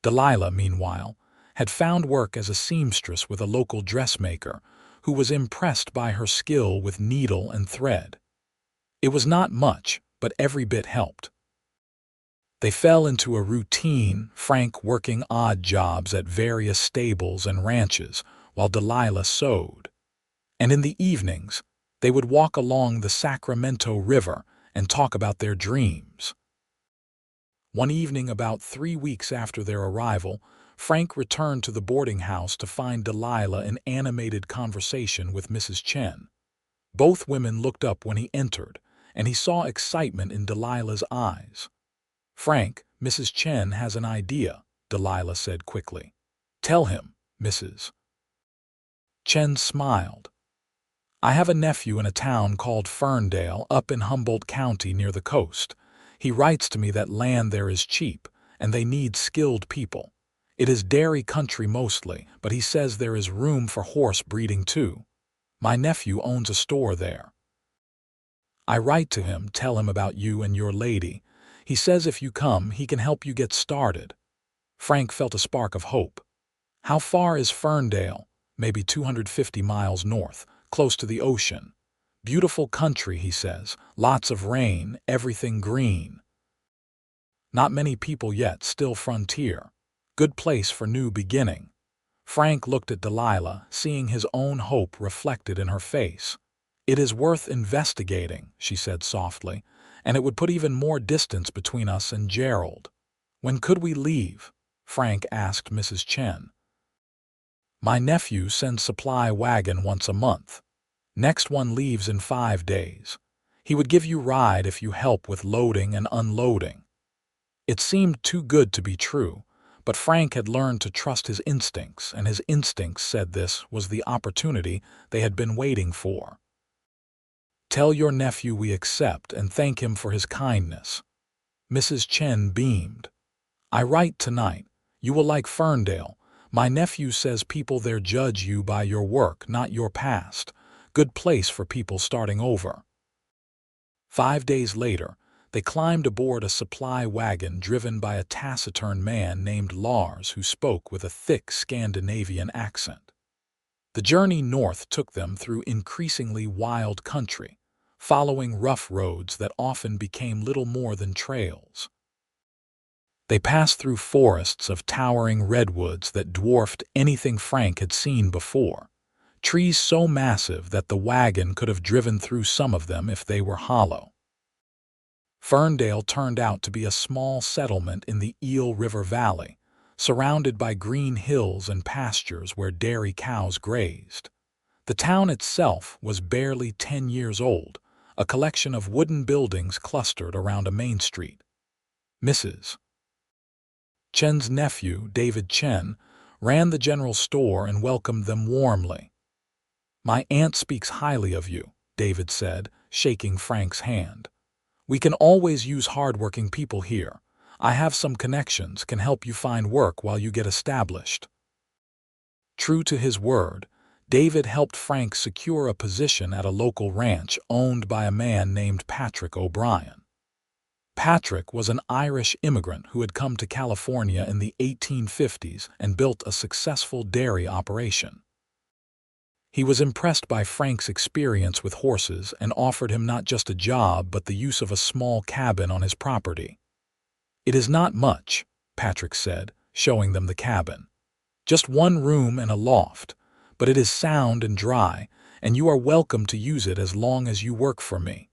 Delilah, meanwhile, had found work as a seamstress with a local dressmaker, who was impressed by her skill with needle and thread. It was not much, but every bit helped. They fell into a routine, Frank working odd jobs at various stables and ranches, while Delilah sewed. And in the evenings, they would walk along the Sacramento River and talk about their dreams. One evening about 3 weeks after their arrival, Frank returned to the boarding house to find Delilah in animated conversation with Mrs. Chen. Both women looked up when he entered, and he saw excitement in Delilah's eyes. "Frank, Mrs. Chen has an idea," Delilah said quickly. "Tell him, Mrs." Chen smiled. "I have a nephew in a town called Ferndale up in Humboldt County near the coast. He writes to me that land there is cheap, and they need skilled people. It is dairy country mostly, but he says there is room for horse breeding too. My nephew owns a store there. I write to him, tell him about you and your lady. He says if you come, he can help you get started." Frank felt a spark of hope. "How far is Ferndale?" "Maybe 250 miles north, close to the ocean. Beautiful country," he says. "Lots of rain, everything green. Not many people yet, still frontier. Good place for new beginning." Frank looked at Delilah, seeing his own hope reflected in her face. "It is worth investigating," she said softly, "and it would put even more distance between us and Gerald." "When could we leave?" Frank asked Mrs. Chen. "My nephew sends supply wagon once a month. Next one leaves in 5 days. He would give you ride if you help with loading and unloading." It seemed too good to be true, but Frank had learned to trust his instincts, and his instincts said this was the opportunity they had been waiting for. "Tell your nephew we accept and thank him for his kindness." Mrs. Chen beamed. "I write tonight. You will like Ferndale. My nephew says people there judge you by your work, not your past. Good place for people starting over." 5 days later, they climbed aboard a supply wagon driven by a taciturn man named Lars who spoke with a thick Scandinavian accent. The journey north took them through increasingly wild country, following rough roads that often became little more than trails. They passed through forests of towering redwoods that dwarfed anything Frank had seen before, trees so massive that the wagon could have driven through some of them if they were hollow. Ferndale turned out to be a small settlement in the Eel River Valley, surrounded by green hills and pastures where dairy cows grazed. The town itself was barely 10 years old, a collection of wooden buildings clustered around a main street. Mrs. Chen's nephew, David Chen, ran the general store and welcomed them warmly. "My aunt speaks highly of you," David said, shaking Frank's hand. "We can always use hard-working people here. I have some connections, can help you find work while you get established." True to his word, David helped Frank secure a position at a local ranch owned by a man named Patrick O'Brien. Patrick was an Irish immigrant who had come to California in the 1850s and built a successful dairy operation. He was impressed by Frank's experience with horses and offered him not just a job but the use of a small cabin on his property. "It is not much," Patrick said, showing them the cabin. "Just one room and a loft, but it is sound and dry, and you are welcome to use it as long as you work for me."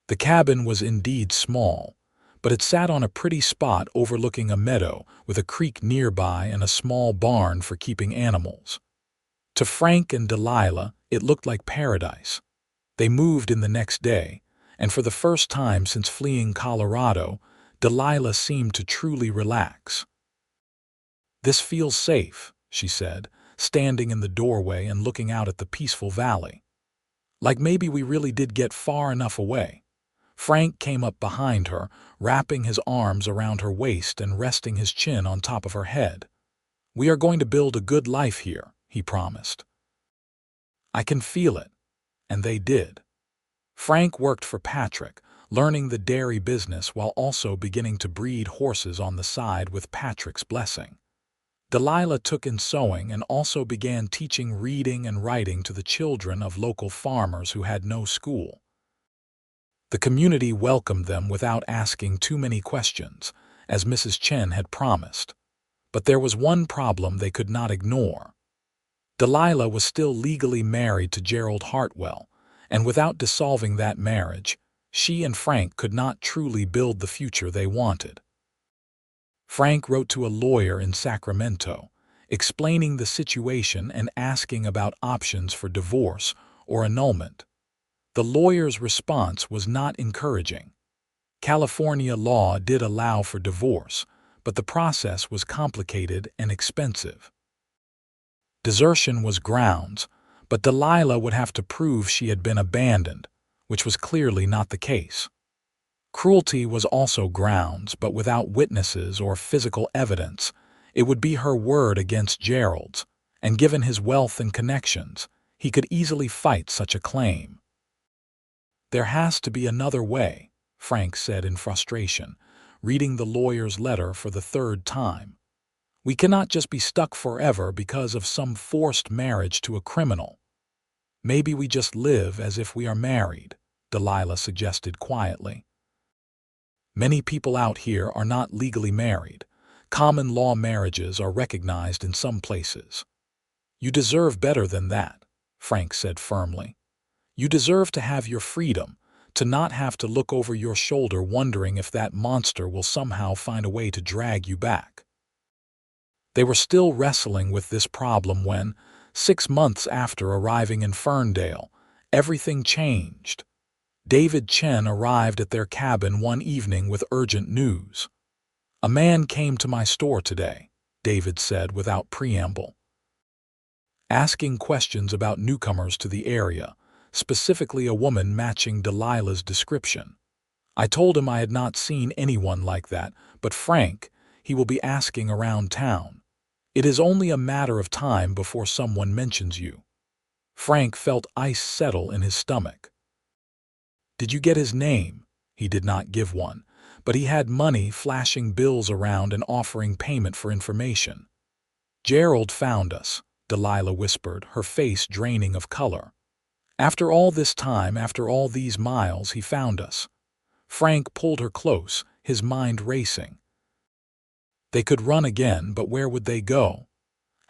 The cabin was indeed small, but it sat on a pretty spot overlooking a meadow with a creek nearby and a small barn for keeping animals. To Frank and Delilah, it looked like paradise. They moved in the next day, and for the first time since fleeing Colorado, Delilah seemed to truly relax. "This feels safe," she said, standing in the doorway and looking out at the peaceful valley. "Like maybe we really did get far enough away." Frank came up behind her, wrapping his arms around her waist and resting his chin on top of her head. "We are going to build a good life here," he promised. "I can feel it." And they did. Frank worked for Patrick, learning the dairy business while also beginning to breed horses on the side with Patrick's blessing. Delilah took in sewing and also began teaching reading and writing to the children of local farmers who had no school. The community welcomed them without asking too many questions, as Mrs. Chen had promised. But there was one problem they could not ignore. Delilah was still legally married to Gerald Hartwell, and without dissolving that marriage, she and Frank could not truly build the future they wanted. Frank wrote to a lawyer in Sacramento, explaining the situation and asking about options for divorce or annulment. The lawyer's response was not encouraging. California law did allow for divorce, but the process was complicated and expensive. Desertion was grounds, but Delilah would have to prove she had been abandoned, which was clearly not the case. Cruelty was also grounds, but without witnesses or physical evidence, it would be her word against Gerald's, and given his wealth and connections, he could easily fight such a claim. "There has to be another way," Frank said in frustration, reading the lawyer's letter for the third time. "We cannot just be stuck forever because of some forced marriage to a criminal." "Maybe we just live as if we are married," Delilah suggested quietly. "Many people out here are not legally married. Common law marriages are recognized in some places." "You deserve better than that," Frank said firmly. "You deserve to have your freedom, to not have to look over your shoulder wondering if that monster will somehow find a way to drag you back." They were still wrestling with this problem when, 6 months after arriving in Ferndale, everything changed. David Chen arrived at their cabin one evening with urgent news. "A man came to my store today," David said without preamble, asking questions about newcomers to the area, specifically a woman matching Delilah's description. "I told him I had not seen anyone like that, but Frank, he will be asking around town. It is only a matter of time before someone mentions you." Frank felt ice settle in his stomach. "Did you get his name?" He did not give one, but he had money flashing bills around and offering payment for information. "Gerald found us," Delilah whispered, her face draining of color. "After all this time, after all these miles, he found us." Frank pulled her close, his mind racing. They could run again, but where would they go?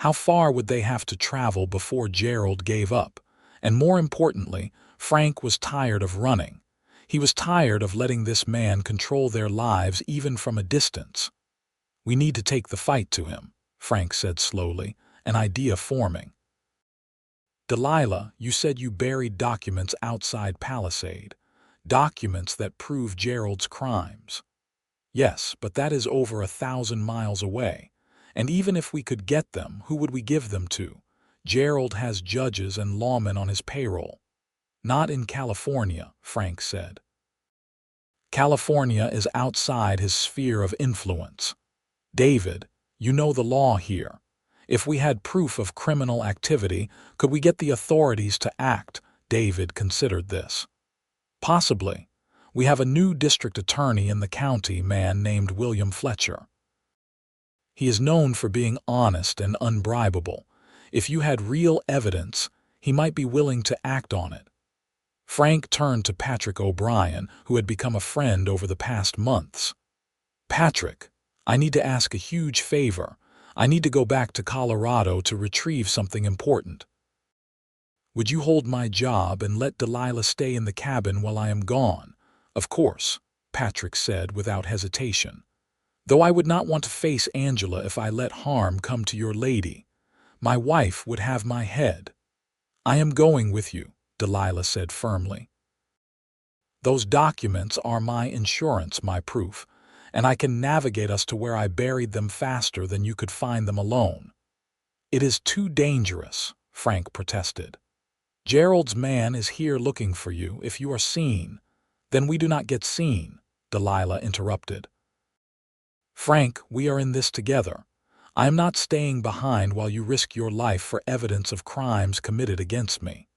How far would they have to travel before Gerald gave up? And more importantly, Frank was tired of running. He was tired of letting this man control their lives even from a distance. "We need to take the fight to him," Frank said slowly, an idea forming. "Delilah, you said you buried documents outside Palisade, documents that prove Gerald's crimes." "Yes, but that is over 1,000 miles away. And even if we could get them, who would we give them to? Gerald has judges and lawmen on his payroll." "Not in California," Frank said. "California is outside his sphere of influence. David, you know the law here. If we had proof of criminal activity, could we get the authorities to act?" David considered this. "Possibly. We have a new district attorney in the county, man named William Fletcher. He is known for being honest and unbribable. If you had real evidence, he might be willing to act on it." Frank turned to Patrick O'Brien, who had become a friend over the past months. "Patrick, I need to ask a huge favor. I need to go back to Colorado to retrieve something important. Would you hold my job and let Delilah stay in the cabin while I am gone?" "Of course," Patrick said without hesitation. "Though I would not want to face Angela if I let harm come to your lady. My wife would have my head." "I am going with you," Delilah said firmly. "Those documents are my insurance, my proof, and I can navigate us to where I buried them faster than you could find them alone." "It is too dangerous," Frank protested. "Gerald's man is here looking for you. If you are seen, then we do not get seen," Delilah interrupted. "Frank, we are in this together. I am not staying behind while you risk your life for evidence of crimes committed against me."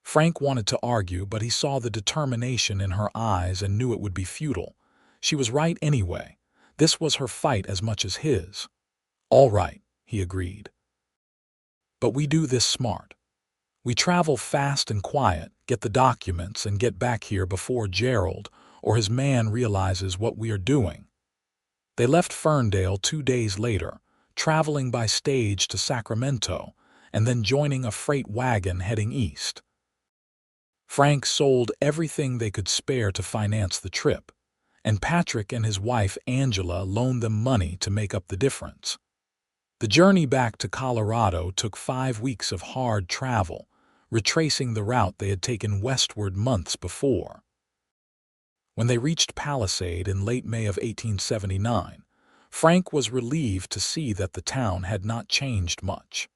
Frank wanted to argue, but he saw the determination in her eyes and knew it would be futile. She was right anyway. This was her fight as much as his. "All right," he he agreed. But we do this smart. We travel fast and quiet, get the documents, and get back here before Gerald or his man realizes what we are doing. They left Ferndale 2 days later, traveling by stage to Sacramento, and then joining a freight wagon heading east. Frank sold everything they could spare to finance the trip, and Patrick and his wife Angela loaned them money to make up the difference. The journey back to Colorado took 5 weeks of hard travel, retracing the route they had taken westward months before. When they reached Palisade in late May of 1879, Frank was relieved to see that the town had not changed much.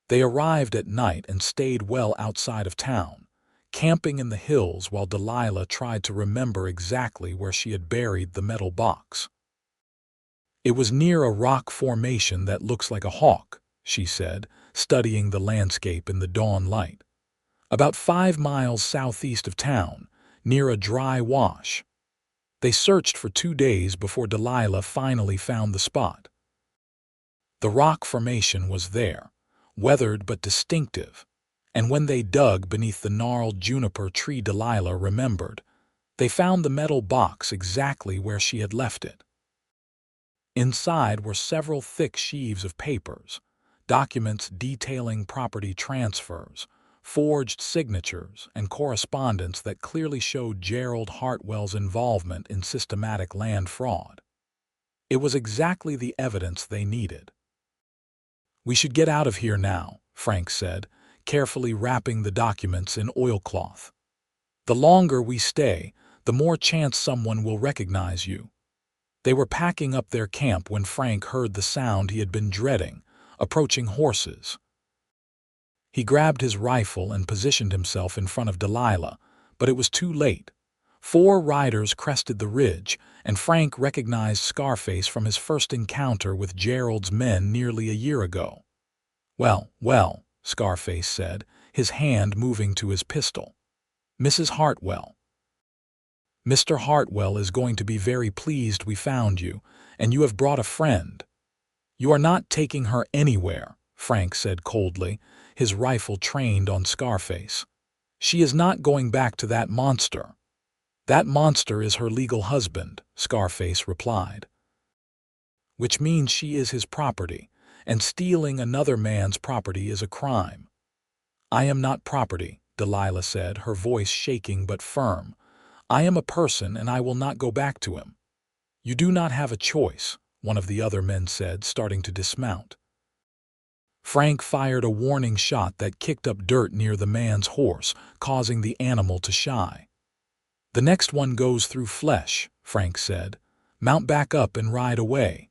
They arrived at night and stayed well outside of town, camping in the hills while Delilah tried to remember exactly where she had buried the metal box. "It was near a rock formation that looks like a hawk," she said, studying the landscape in the dawn light. "About 5 miles southeast of town, near a dry wash." They searched for 2 days before Delilah finally found the spot. The rock formation was there, weathered but distinctive, and when they dug beneath the gnarled juniper tree Delilah remembered, they found the metal box exactly where she had left it. Inside were several thick sheaves of papers, documents detailing property transfers, forged signatures, and correspondence that clearly showed Gerald Hartwell's involvement in systematic land fraud. It was exactly the evidence they needed. "We should get out of here now," Frank said, carefully wrapping the documents in oilcloth. "The longer we stay, the more chance someone will recognize you." They were packing up their camp when Frank heard the sound he had been dreading, approaching horses. He grabbed his rifle and positioned himself in front of Delilah, but it was too late. 4 riders crested the ridge, and Frank recognized Scarface from his first encounter with Gerald's men nearly a year ago. "Well, well," Scarface said, his hand moving to his pistol. "Mrs. Hartwell. Mr. Hartwell is going to be very pleased we found you, and you have brought a friend." "You are not taking her anywhere," Frank said coldly, his rifle trained on Scarface. "She is not going back to that monster." "That monster is her legal husband," Scarface replied. "Which means she is his property, and stealing another man's property is a crime." "I am not property," Delilah said, her voice shaking but firm. "I am a person, and I will not go back to him." "You do not have a choice," one of the other men said, starting to dismount. Frank fired a warning shot that kicked up dirt near the man's horse, causing the animal to shy. "The next one goes through flesh," Frank said. "Mount back up and ride away."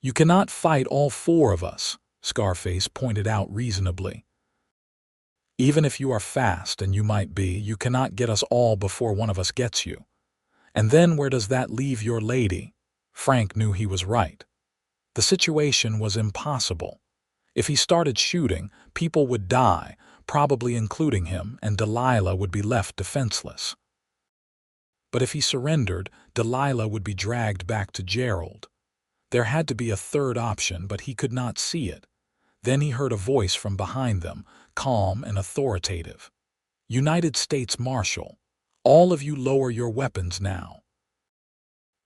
"You cannot fight all 4 of us," Scarface pointed out reasonably. "Even if you are fast, and you might be, you cannot get us all before one of us gets you. And then where does that leave your lady?" Frank knew he was right. The situation was impossible. If he started shooting, people would die, probably including him, and Delilah would be left defenseless. But if he surrendered, Delilah would be dragged back to Gerald. There had to be a third option, but he could not see it. Then he heard a voice from behind them, calm and authoritative. "United States Marshal, all of you lower your weapons now."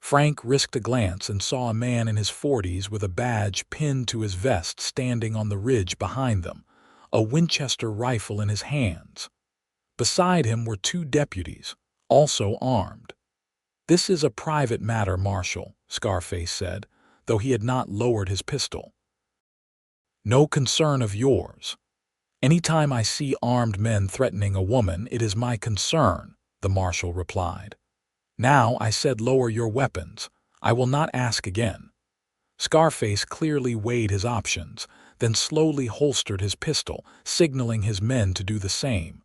Frank risked a glance and saw a man in his 40s with a badge pinned to his vest standing on the ridge behind them, a Winchester rifle in his hands. Beside him were 2 deputies, also armed. "This is a private matter, Marshal," Scarface said, though he had not lowered his pistol. "No concern of yours. Any time I see armed men threatening a woman, it is my concern," the marshal replied. "Now I said lower your weapons. I will not ask again." Scarface clearly weighed his options, then slowly holstered his pistol, signaling his men to do the same.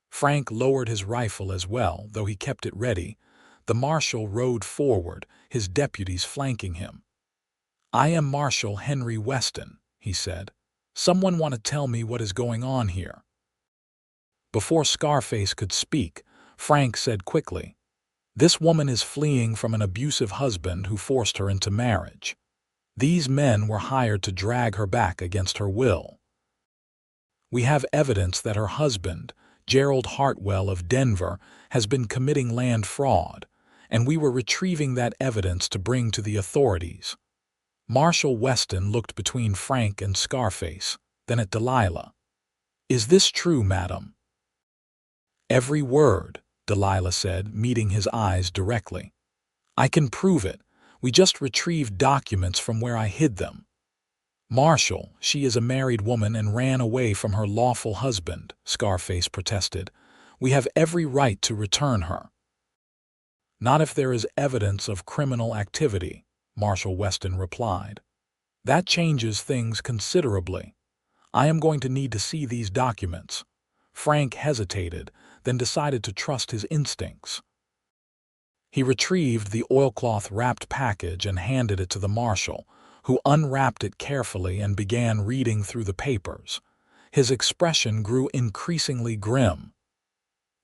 Frank lowered his rifle as well, though he kept it ready. The marshal rode forward, his deputies flanking him. "I am Marshal Henry Weston," he said. "Someone want to tell me what is going on here?" Before Scarface could speak, Frank said quickly, "This woman is fleeing from an abusive husband who forced her into marriage. These men were hired to drag her back against her will. We have evidence that her husband, Gerald Hartwell of Denver, has been committing land fraud, and we were retrieving that evidence to bring to the authorities. Marshal Weston looked between Frank and Scarface, then at Delilah. Is this true, madam? Every word, Delilah said, meeting his eyes directly. I can prove it. We just retrieved documents from where I hid them. Marshal, she is a married woman and ran away from her lawful husband, Scarface protested. We have every right to return her. Not if there is evidence of criminal activity, Marshal Weston replied. That changes things considerably. I am going to need to see these documents. Frank hesitated, then decided to trust his instincts. He retrieved the oilcloth-wrapped package and handed it to the marshal, who unwrapped it carefully and began reading through the papers. His expression grew increasingly grim.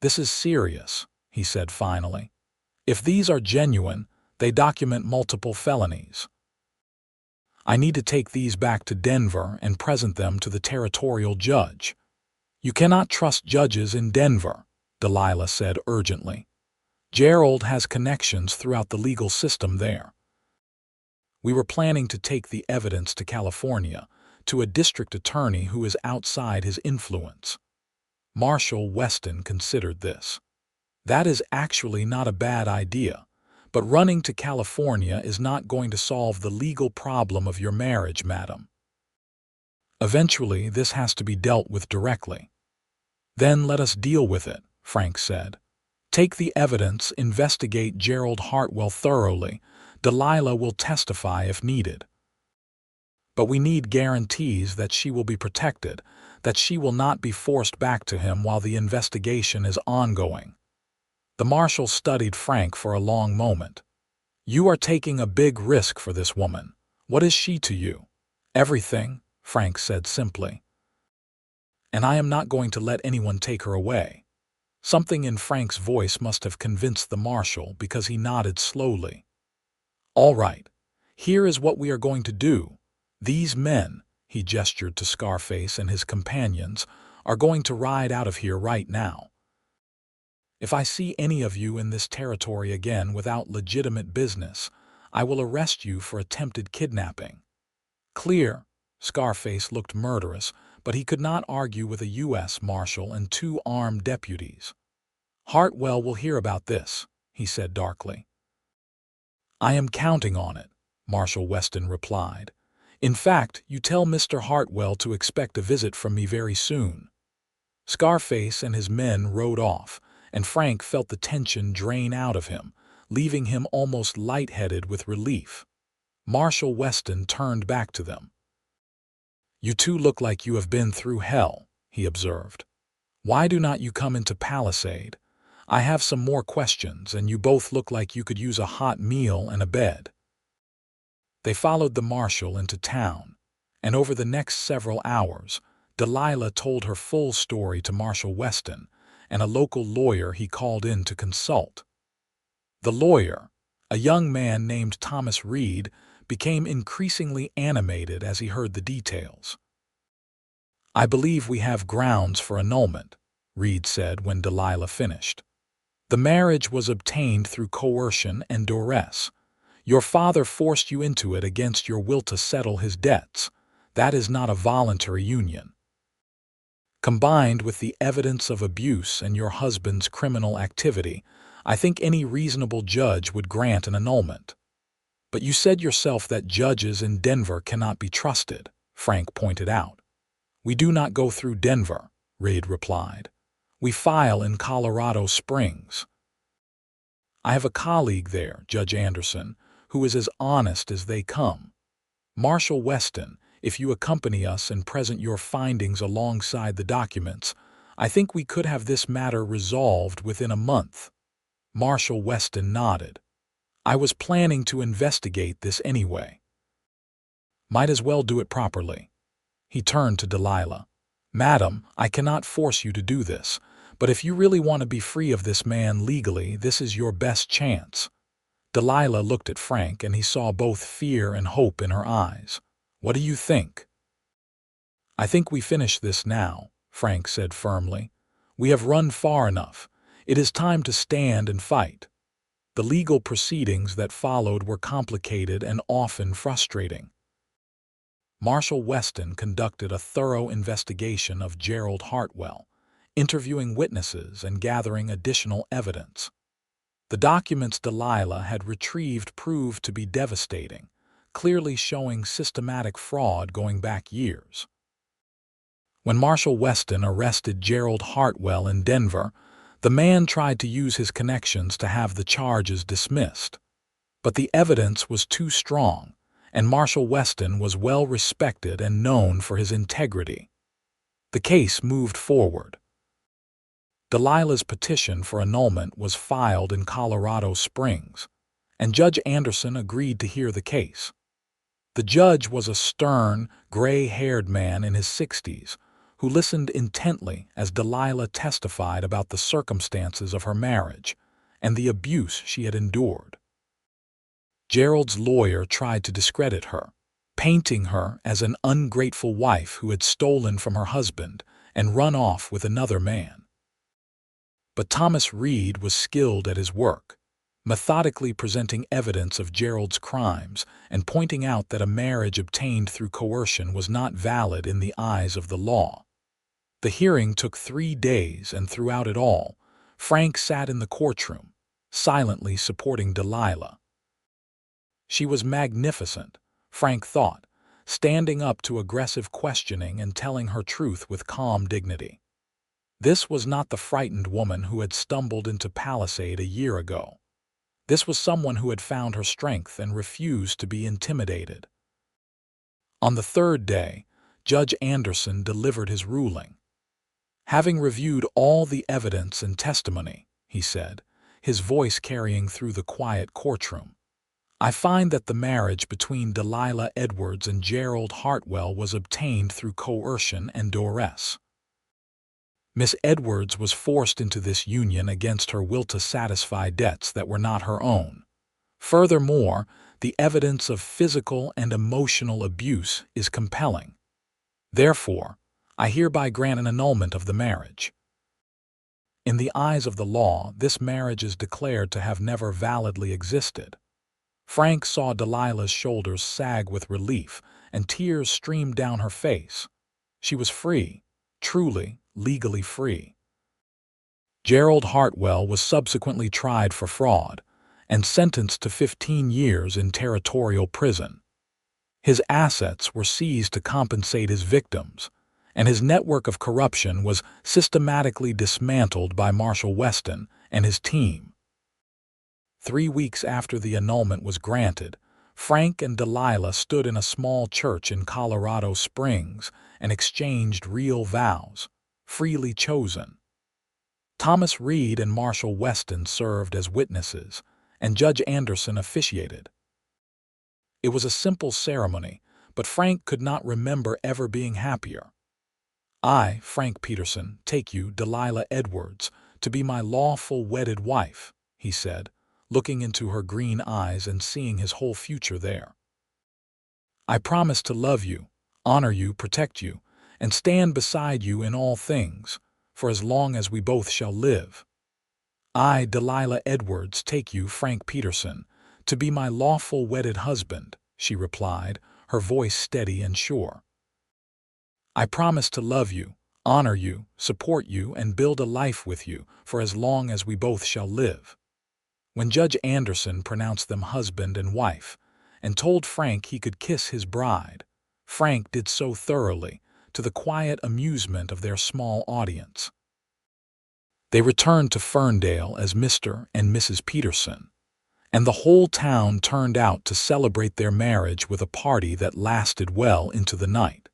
This is serious, he said finally. If these are genuine, they document multiple felonies. I need to take these back to Denver and present them to the territorial judge. You cannot trust judges in Denver, Delilah said urgently. Gerald has connections throughout the legal system there. We were planning to take the evidence to California, to a district attorney who is outside his influence. Marshal Weston considered this. That is actually not a bad idea, but running to California is not going to solve the legal problem of your marriage, madam. Eventually, this has to be dealt with directly. Then let us deal with it, Frank said. Take the evidence, investigate Gerald Hartwell thoroughly. Delilah will testify if needed. But we need guarantees that she will be protected, that she will not be forced back to him while the investigation is ongoing. The marshal studied Frank for a long moment. You are taking a big risk for this woman. What is she to you? Everything, Frank said simply. And I am not going to let anyone take her away. Something in Frank's voice must have convinced the marshal because he nodded slowly. All right, here is what we are going to do. These men, he gestured to Scarface and his companions, are going to ride out of here right now. If I see any of you in this territory again without legitimate business, I will arrest you for attempted kidnapping. Clear? Scarface looked murderous, but he could not argue with a U.S. Marshal and 2 armed deputies. Hartwell will hear about this, he said darkly. I am counting on it, Marshal Weston replied. In fact, you tell Mr. Hartwell to expect a visit from me very soon. Scarface and his men rode off, and Frank felt the tension drain out of him, leaving him almost lightheaded with relief. Marshal Weston turned back to them. You two look like you have been through hell, he observed. Why do not you come into Palisade? I have some more questions, and you both look like you could use a hot meal and a bed. They followed the marshal into town, and over the next several hours, Delilah told her full story to Marshal Weston and a local lawyer he called in to consult. The lawyer, a young man named Thomas Reed, became increasingly animated as he heard the details. I believe we have grounds for annulment, Reed said when Delilah finished. The marriage was obtained through coercion and duress. Your father forced you into it against your will to settle his debts. That is not a voluntary union. Combined with the evidence of abuse and your husband's criminal activity, I think any reasonable judge would grant an annulment. But you said yourself that judges in Denver cannot be trusted, Frank pointed out. We do not go through Denver, Reed replied. We file in Colorado Springs. I have a colleague there, Judge Anderson, who is as honest as they come. Marshal Weston, if you accompany us and present your findings alongside the documents, I think we could have this matter resolved within a month. Marshal Weston nodded. I was planning to investigate this anyway. Might as well do it properly. He turned to Delilah. Madam, I cannot force you to do this, but if you really want to be free of this man legally, this is your best chance. Delilah looked at Frank, and he saw both fear and hope in her eyes. "What do you think?" "I think we finish this now," Frank said firmly. "We have run far enough. It is time to stand and fight." The legal proceedings that followed were complicated and often frustrating. Marshal Weston conducted a thorough investigation of Gerald Hartwell, interviewing witnesses and gathering additional evidence. The documents Delilah had retrieved proved to be devastating, clearly showing systematic fraud going back years. When Marshal Weston arrested Gerald Hartwell in Denver, the man tried to use his connections to have the charges dismissed. But the evidence was too strong, and Marshal Weston was well respected and known for his integrity. The case moved forward. Delilah's petition for annulment was filed in Colorado Springs, and Judge Anderson agreed to hear the case. The judge was a stern, gray-haired man in his 60s who listened intently as Delilah testified about the circumstances of her marriage and the abuse she had endured. Gerald's lawyer tried to discredit her, painting her as an ungrateful wife who had stolen from her husband and run off with another man. But Thomas Reed was skilled at his work, methodically presenting evidence of Gerald's crimes and pointing out that a marriage obtained through coercion was not valid in the eyes of the law. The hearing took 3 days, and throughout it all, Frank sat in the courtroom, silently supporting Delilah. She was magnificent, Frank thought, standing up to aggressive questioning and telling her truth with calm dignity. This was not the frightened woman who had stumbled into Palisade a year ago. This was someone who had found her strength and refused to be intimidated. On the 3rd day, Judge Anderson delivered his ruling. "Having reviewed all the evidence and testimony," he said, his voice carrying through the quiet courtroom, "I find that the marriage between Delilah Edwards and Gerald Hartwell was obtained through coercion and duress. Miss Edwards was forced into this union against her will to satisfy debts that were not her own. Furthermore, the evidence of physical and emotional abuse is compelling. Therefore, I hereby grant an annulment of the marriage." In the eyes of the law, this marriage is declared to have never validly existed. Frank saw Delilah's shoulders sag with relief, and tears streamed down her face. She was free, truly, legally free. Gerald Hartwell was subsequently tried for fraud and sentenced to 15 years in territorial prison. His assets were seized to compensate his victims, and his network of corruption was systematically dismantled by Marshal Weston and his team. 3 weeks after the annulment was granted, Frank and Delilah stood in a small church in Colorado Springs and exchanged real vows, freely chosen. Thomas Reed and Marshal Weston served as witnesses, and Judge Anderson officiated. It was a simple ceremony, but Frank could not remember ever being happier. "I, Frank Peterson, take you, Delilah Edwards, to be my lawful wedded wife," he said, looking into her green eyes and seeing his whole future there. "I promise to love you, honor you, protect you, and stand beside you in all things, for as long as we both shall live. I, Delilah Edwards, take you, Frank Peterson, to be my lawful wedded husband," she replied, her voice steady and sure. "I promise to love you, honor you, support you, and build a life with you for as long as we both shall live." When Judge Anderson pronounced them husband and wife and told Frank he could kiss his bride, Frank did so thoroughly, to the quiet amusement of their small audience. They returned to Ferndale as Mr. and Mrs. Peterson, and the whole town turned out to celebrate their marriage with a party that lasted well into the night.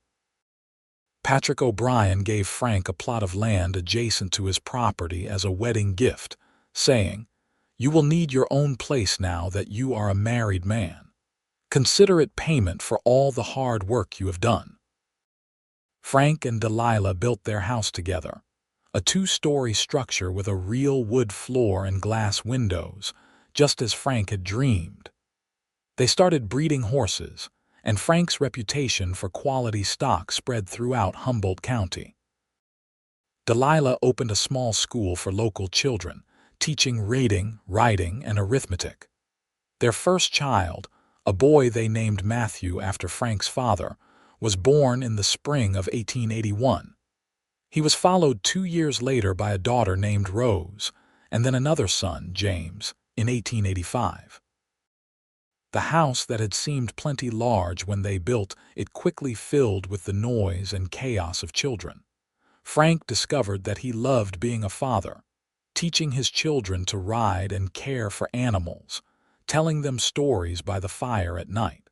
Patrick O'Brien gave Frank a plot of land adjacent to his property as a wedding gift, saying, "You will need your own place now that you are a married man. Consider it payment for all the hard work you have done." Frank and Delilah built their house together, a 2-story structure with a real wood floor and glass windows, just as Frank had dreamed. They started breeding horses, and Frank's reputation for quality stock spread throughout Humboldt County. Delilah opened a small school for local children, teaching reading, writing, and arithmetic. Their first child, a boy they named Matthew after Frank's father, was born in the spring of 1881. He was followed 2 years later by a daughter named Rose, and then another son, James, in 1885. The house that had seemed plenty large when they built it quickly filled with the noise and chaos of children. Frank discovered that he loved being a father, teaching his children to ride and care for animals, telling them stories by the fire at night.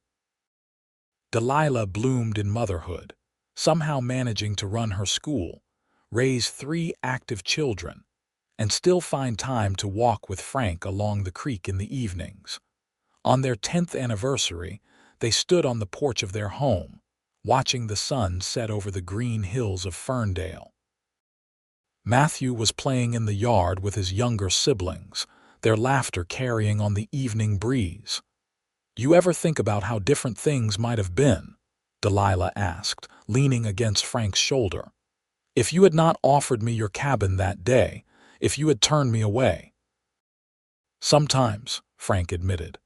Delilah bloomed in motherhood, somehow managing to run her school, raise 3 active children, and still find time to walk with Frank along the creek in the evenings. On their 10th anniversary, they stood on the porch of their home, watching the sun set over the green hills of Ferndale. Matthew was playing in the yard with his younger siblings, their laughter carrying on the evening breeze. "You ever think about how different things might have been?" Delilah asked, leaning against Frank's shoulder. "If you had not offered me your cabin that day, if you had turned me away." "Sometimes," Frank admitted.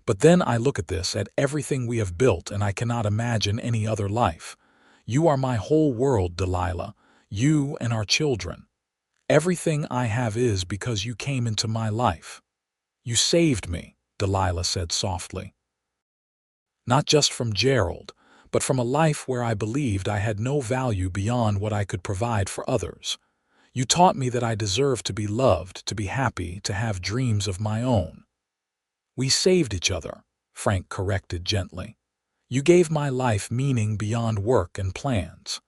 "But then I look at everything we have built, and I cannot imagine any other life. You are my whole world, Delilah, you and our children. Everything I have is because you came into my life. You saved me," Delilah said softly. "Not just from Gerald, but from a life where I believed I had no value beyond what I could provide for others. You taught me that I deserve to be loved, to be happy, to have dreams of my own." "We saved each other," Frank corrected gently. "You gave my life meaning beyond work and plans.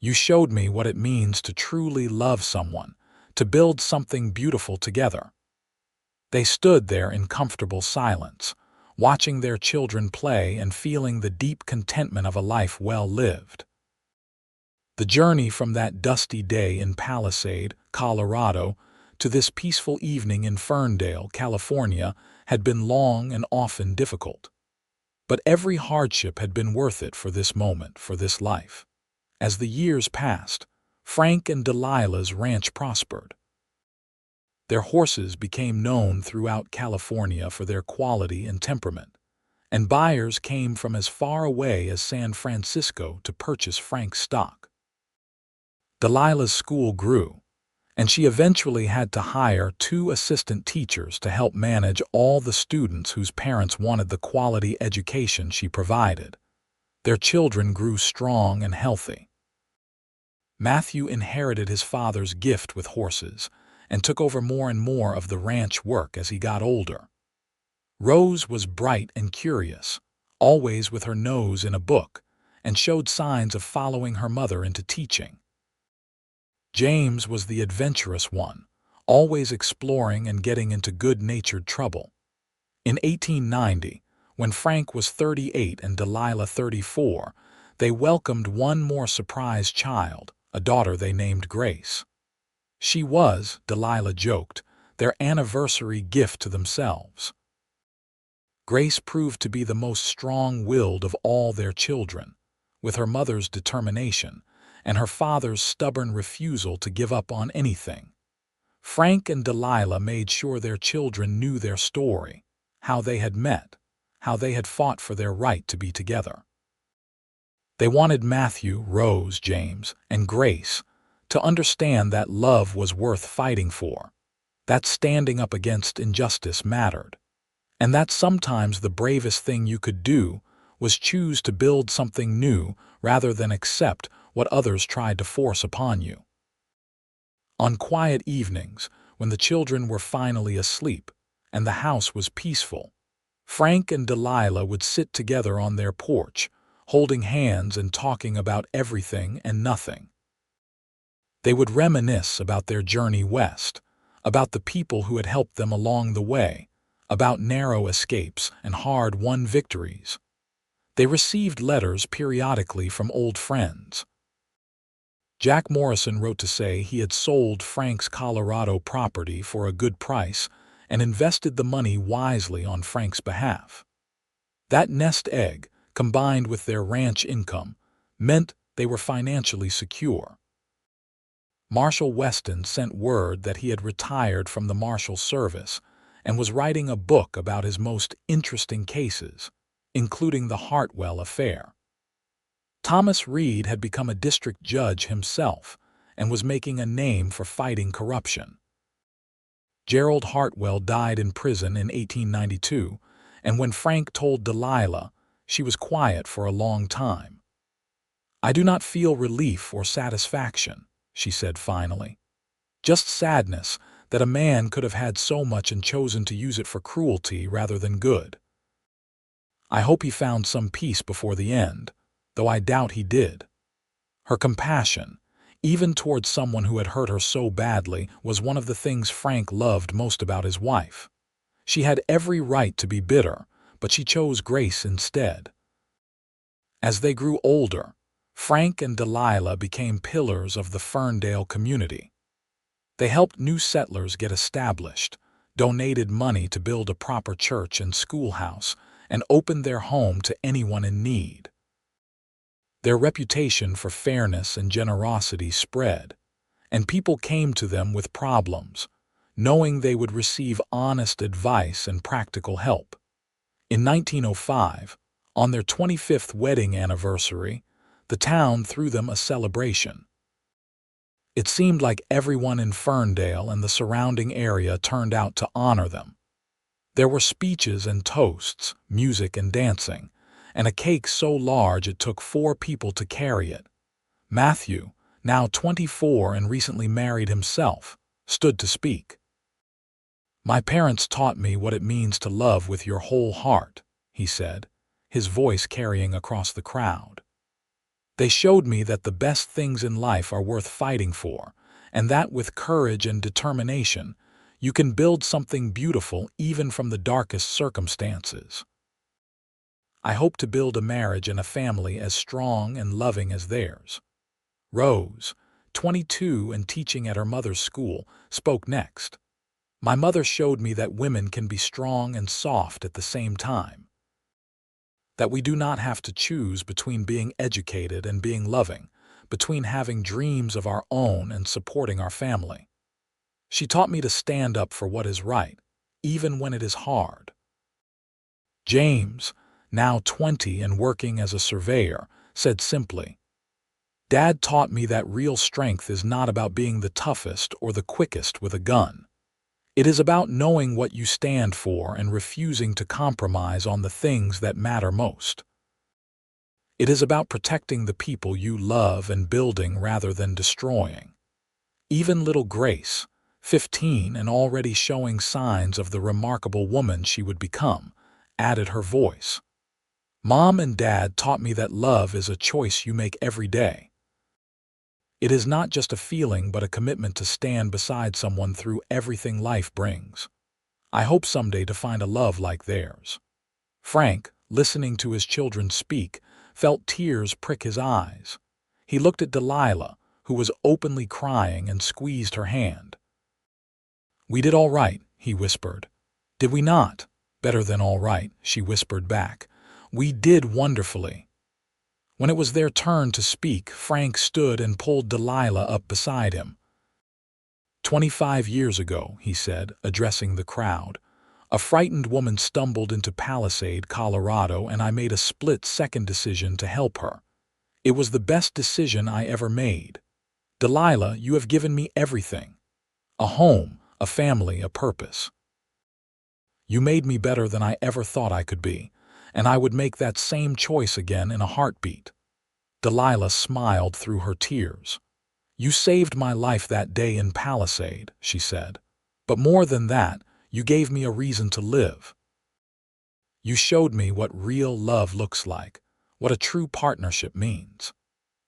You showed me what it means to truly love someone, to build something beautiful together." They stood there in comfortable silence, watching their children play and feeling the deep contentment of a life well lived. The journey from that dusty day in Palisade, Colorado, to this peaceful evening in Ferndale, California, had been long and often difficult. But every hardship had been worth it for this moment, for this life. As the years passed, Frank and Delilah's ranch prospered. Their horses became known throughout California for their quality and temperament, and buyers came from as far away as San Francisco to purchase Frank's stock. Delilah's school grew, and she eventually had to hire 2 assistant teachers to help manage all the students whose parents wanted the quality education she provided. Their children grew strong and healthy. Matthew inherited his father's gift with horses and took over more and more of the ranch work as he got older. Rose was bright and curious, always with her nose in a book, and showed signs of following her mother into teaching. James was the adventurous one, always exploring and getting into good-natured trouble. In 1890, when Frank was 38 and Delilah 34, they welcomed one more surprise child, a daughter they named Grace. She was, Delilah joked, their anniversary gift to themselves. Grace proved to be the most strong-willed of all their children, with her mother's determination and her father's stubborn refusal to give up on anything. Frank and Delilah made sure their children knew their story, how they had met, how they had fought for their right to be together. They wanted Matthew, Rose, James, and Grace to understand that love was worth fighting for, that standing up against injustice mattered, and that sometimes the bravest thing you could do was choose to build something new rather than accept what others tried to force upon you. On quiet evenings, when the children were finally asleep and the house was peaceful, Frank and Delilah would sit together on their porch, holding hands and talking about everything and nothing. They would reminisce about their journey west, about the people who had helped them along the way, about narrow escapes and hard-won victories. They received letters periodically from old friends. Jack Morrison wrote to say he had sold Frank's Colorado property for a good price and invested the money wisely on Frank's behalf. That nest egg, combined with their ranch income, meant they were financially secure. Marshal Weston sent word that he had retired from the Marshal Service and was writing a book about his most interesting cases, including the Hartwell affair. Thomas Reed had become a district judge himself and was making a name for fighting corruption. Gerald Hartwell died in prison in 1892, and when Frank told Delilah, she was quiet for a long time. "I do not feel relief or satisfaction," she said finally. "Just sadness that a man could have had so much and chosen to use it for cruelty rather than good. I hope he found some peace before the end, though I doubt he did." Her compassion, even towards someone who had hurt her so badly, was one of the things Frank loved most about his wife. She had every right to be bitter, but she chose grace instead. As they grew older, Frank and Delilah became pillars of the Ferndale community. They helped new settlers get established, donated money to build a proper church and schoolhouse, and opened their home to anyone in need. Their reputation for fairness and generosity spread, and people came to them with problems, knowing they would receive honest advice and practical help. In 1905, on their 25th wedding anniversary, the town threw them a celebration. It seemed like everyone in Ferndale and the surrounding area turned out to honor them. There were speeches and toasts, music and dancing, and a cake so large it took 4 people to carry it. Matthew, now 24 and recently married himself, stood to speak. "My parents taught me what it means to love with your whole heart," he said, his voice carrying across the crowd. "They showed me that the best things in life are worth fighting for, and that with courage and determination, you can build something beautiful even from the darkest circumstances. I hope to build a marriage and a family as strong and loving as theirs." Rose, 22 and teaching at her mother's school, spoke next. "My mother showed me that women can be strong and soft at the same time. That we do not have to choose between being educated and being loving, between having dreams of our own and supporting our family. She taught me to stand up for what is right, even when it is hard." James, now 20 and working as a surveyor, said simply, "Dad taught me that real strength is not about being the toughest or the quickest with a gun. It is about knowing what you stand for and refusing to compromise on the things that matter most. It is about protecting the people you love and building rather than destroying." Even little Grace, 15 and already showing signs of the remarkable woman she would become, added her voice. "Mom and Dad taught me that love is a choice you make every day. It is not just a feeling but a commitment to stand beside someone through everything life brings. I hope someday to find a love like theirs." Frank, listening to his children speak, felt tears prick his eyes. He looked at Delilah, who was openly crying, and squeezed her hand. "We did all right," he whispered. "Did we not?" "Better than all right," she whispered back. "We did wonderfully." When it was their turn to speak, Frank stood and pulled Delilah up beside him. "25 years ago," he said, addressing the crowd, "a frightened woman stumbled into Palisade, Colorado, and I made a split-second decision to help her. It was the best decision I ever made. Delilah, you have given me everything. A home, a family, a purpose. You made me better than I ever thought I could be, and I would make that same choice again in a heartbeat." Delilah smiled through her tears. "You saved my life that day in Palisade," she said. "But more than that, you gave me a reason to live. You showed me what real love looks like, what a true partnership means.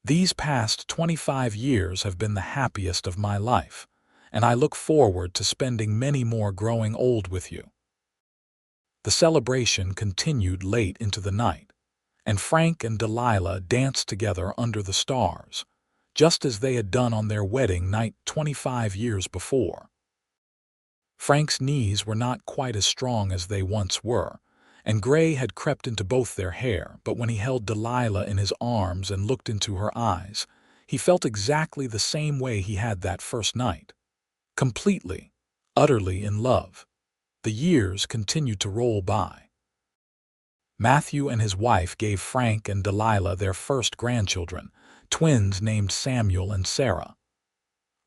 These past 25 years have been the happiest of my life, and I look forward to spending many more growing old with you." The celebration continued late into the night, and Frank and Delilah danced together under the stars, just as they had done on their wedding night 25 years before. Frank's knees were not quite as strong as they once were, and gray had crept into both their hair, but when he held Delilah in his arms and looked into her eyes, he felt exactly the same way he had that first night. Completely, utterly in love. The years continued to roll by. Matthew and his wife gave Frank and Delilah their first grandchildren, twins named Samuel and Sarah.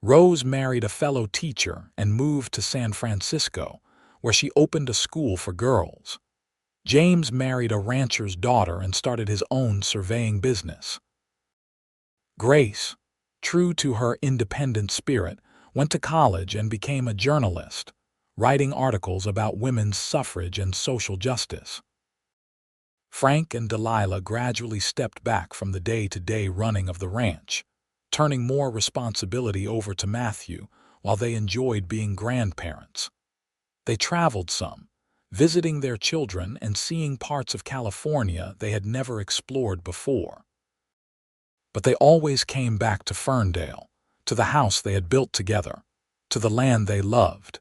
Rose married a fellow teacher and moved to San Francisco, where she opened a school for girls. James married a rancher's daughter and started his own surveying business. Grace, true to her independent spirit, went to college and became a journalist, writing articles about women's suffrage and social justice. Frank and Delilah gradually stepped back from the day-to-day running of the ranch, turning more responsibility over to Matthew while they enjoyed being grandparents. They traveled some, visiting their children and seeing parts of California they had never explored before. But they always came back to Ferndale, to the house they had built together, to the land they loved.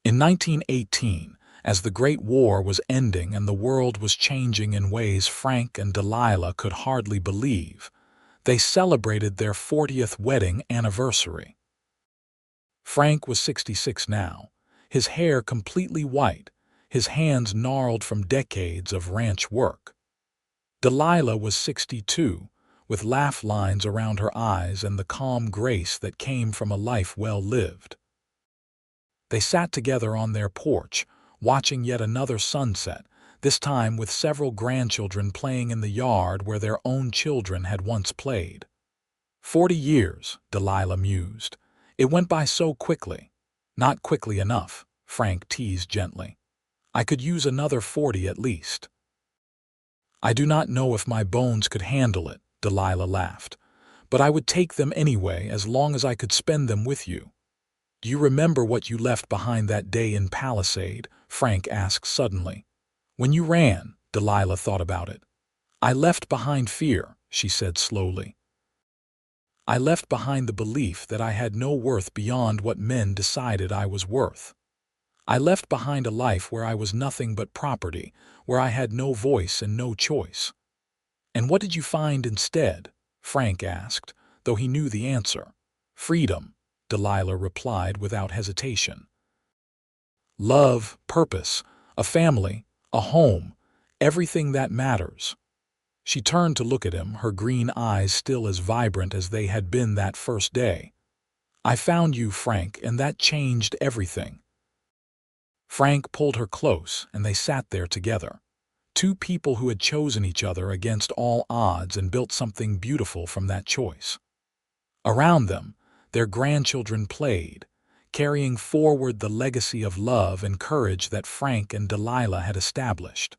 In 1918, as the Great War was ending and the world was changing in ways Frank and Delilah could hardly believe, they celebrated their 40th wedding anniversary. Frank was 66 now, his hair completely white, his hands gnarled from decades of ranch work. Delilah was 62, with laugh lines around her eyes and the calm grace that came from a life well lived. They sat together on their porch, watching yet another sunset, this time with several grandchildren playing in the yard where their own children had once played. 40 years, Delilah mused. It went by so quickly. Not quickly enough, Frank teased gently. I could use another 40 at least. I do not know if my bones could handle it, Delilah laughed, but I would take them anyway as long as I could spend them with you. Do you remember what you left behind that day in Palisade? Frank asked suddenly. When you ran, Delilah thought about it. I left behind fear, she said slowly. I left behind the belief that I had no worth beyond what men decided I was worth. I left behind a life where I was nothing but property, where I had no voice and no choice. And what did you find instead? Frank asked, though he knew the answer. Freedom, Delilah replied without hesitation. Love, purpose, a family, a home, everything that matters. She turned to look at him, her green eyes still as vibrant as they had been that first day. I found you, Frank, and that changed everything. Frank pulled her close, and they sat there together. Two people who had chosen each other against all odds and built something beautiful from that choice. Around them, their grandchildren played, carrying forward the legacy of love and courage that Frank and Delilah had established.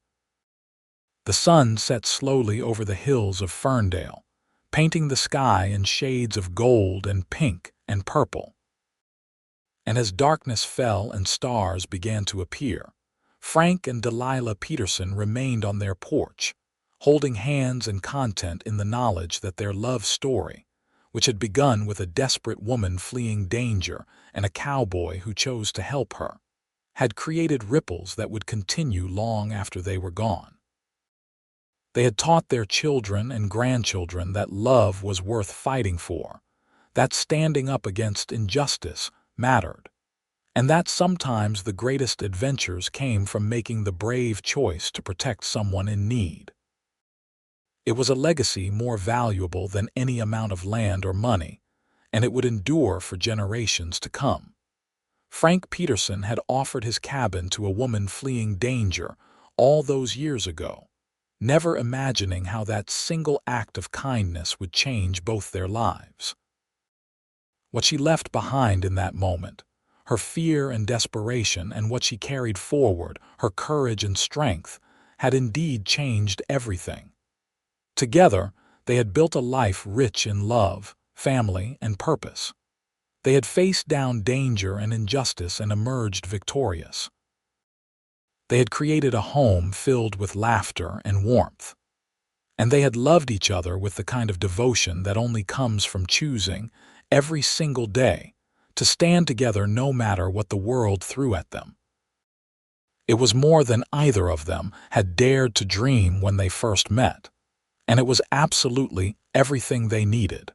The sun set slowly over the hills of Ferndale, painting the sky in shades of gold and pink and purple. And as darkness fell and stars began to appear, Frank and Delilah Peterson remained on their porch, holding hands and content in the knowledge that their love story, which had begun with a desperate woman fleeing danger and a cowboy who chose to help her, had created ripples that would continue long after they were gone. They had taught their children and grandchildren that love was worth fighting for, that standing up against injustice mattered, and that sometimes the greatest adventures came from making the brave choice to protect someone in need. It was a legacy more valuable than any amount of land or money, and it would endure for generations to come. Frank Peterson had offered his cabin to a woman fleeing danger all those years ago, never imagining how that single act of kindness would change both their lives. What she left behind in that moment, her fear and desperation, and what she carried forward, her courage and strength, had indeed changed everything. Together, they had built a life rich in love, family, and purpose. They had faced down danger and injustice and emerged victorious. They had created a home filled with laughter and warmth. And they had loved each other with the kind of devotion that only comes from choosing, every single day, to stand together no matter what the world threw at them. It was more than either of them had dared to dream when they first met, and it was absolutely everything they needed.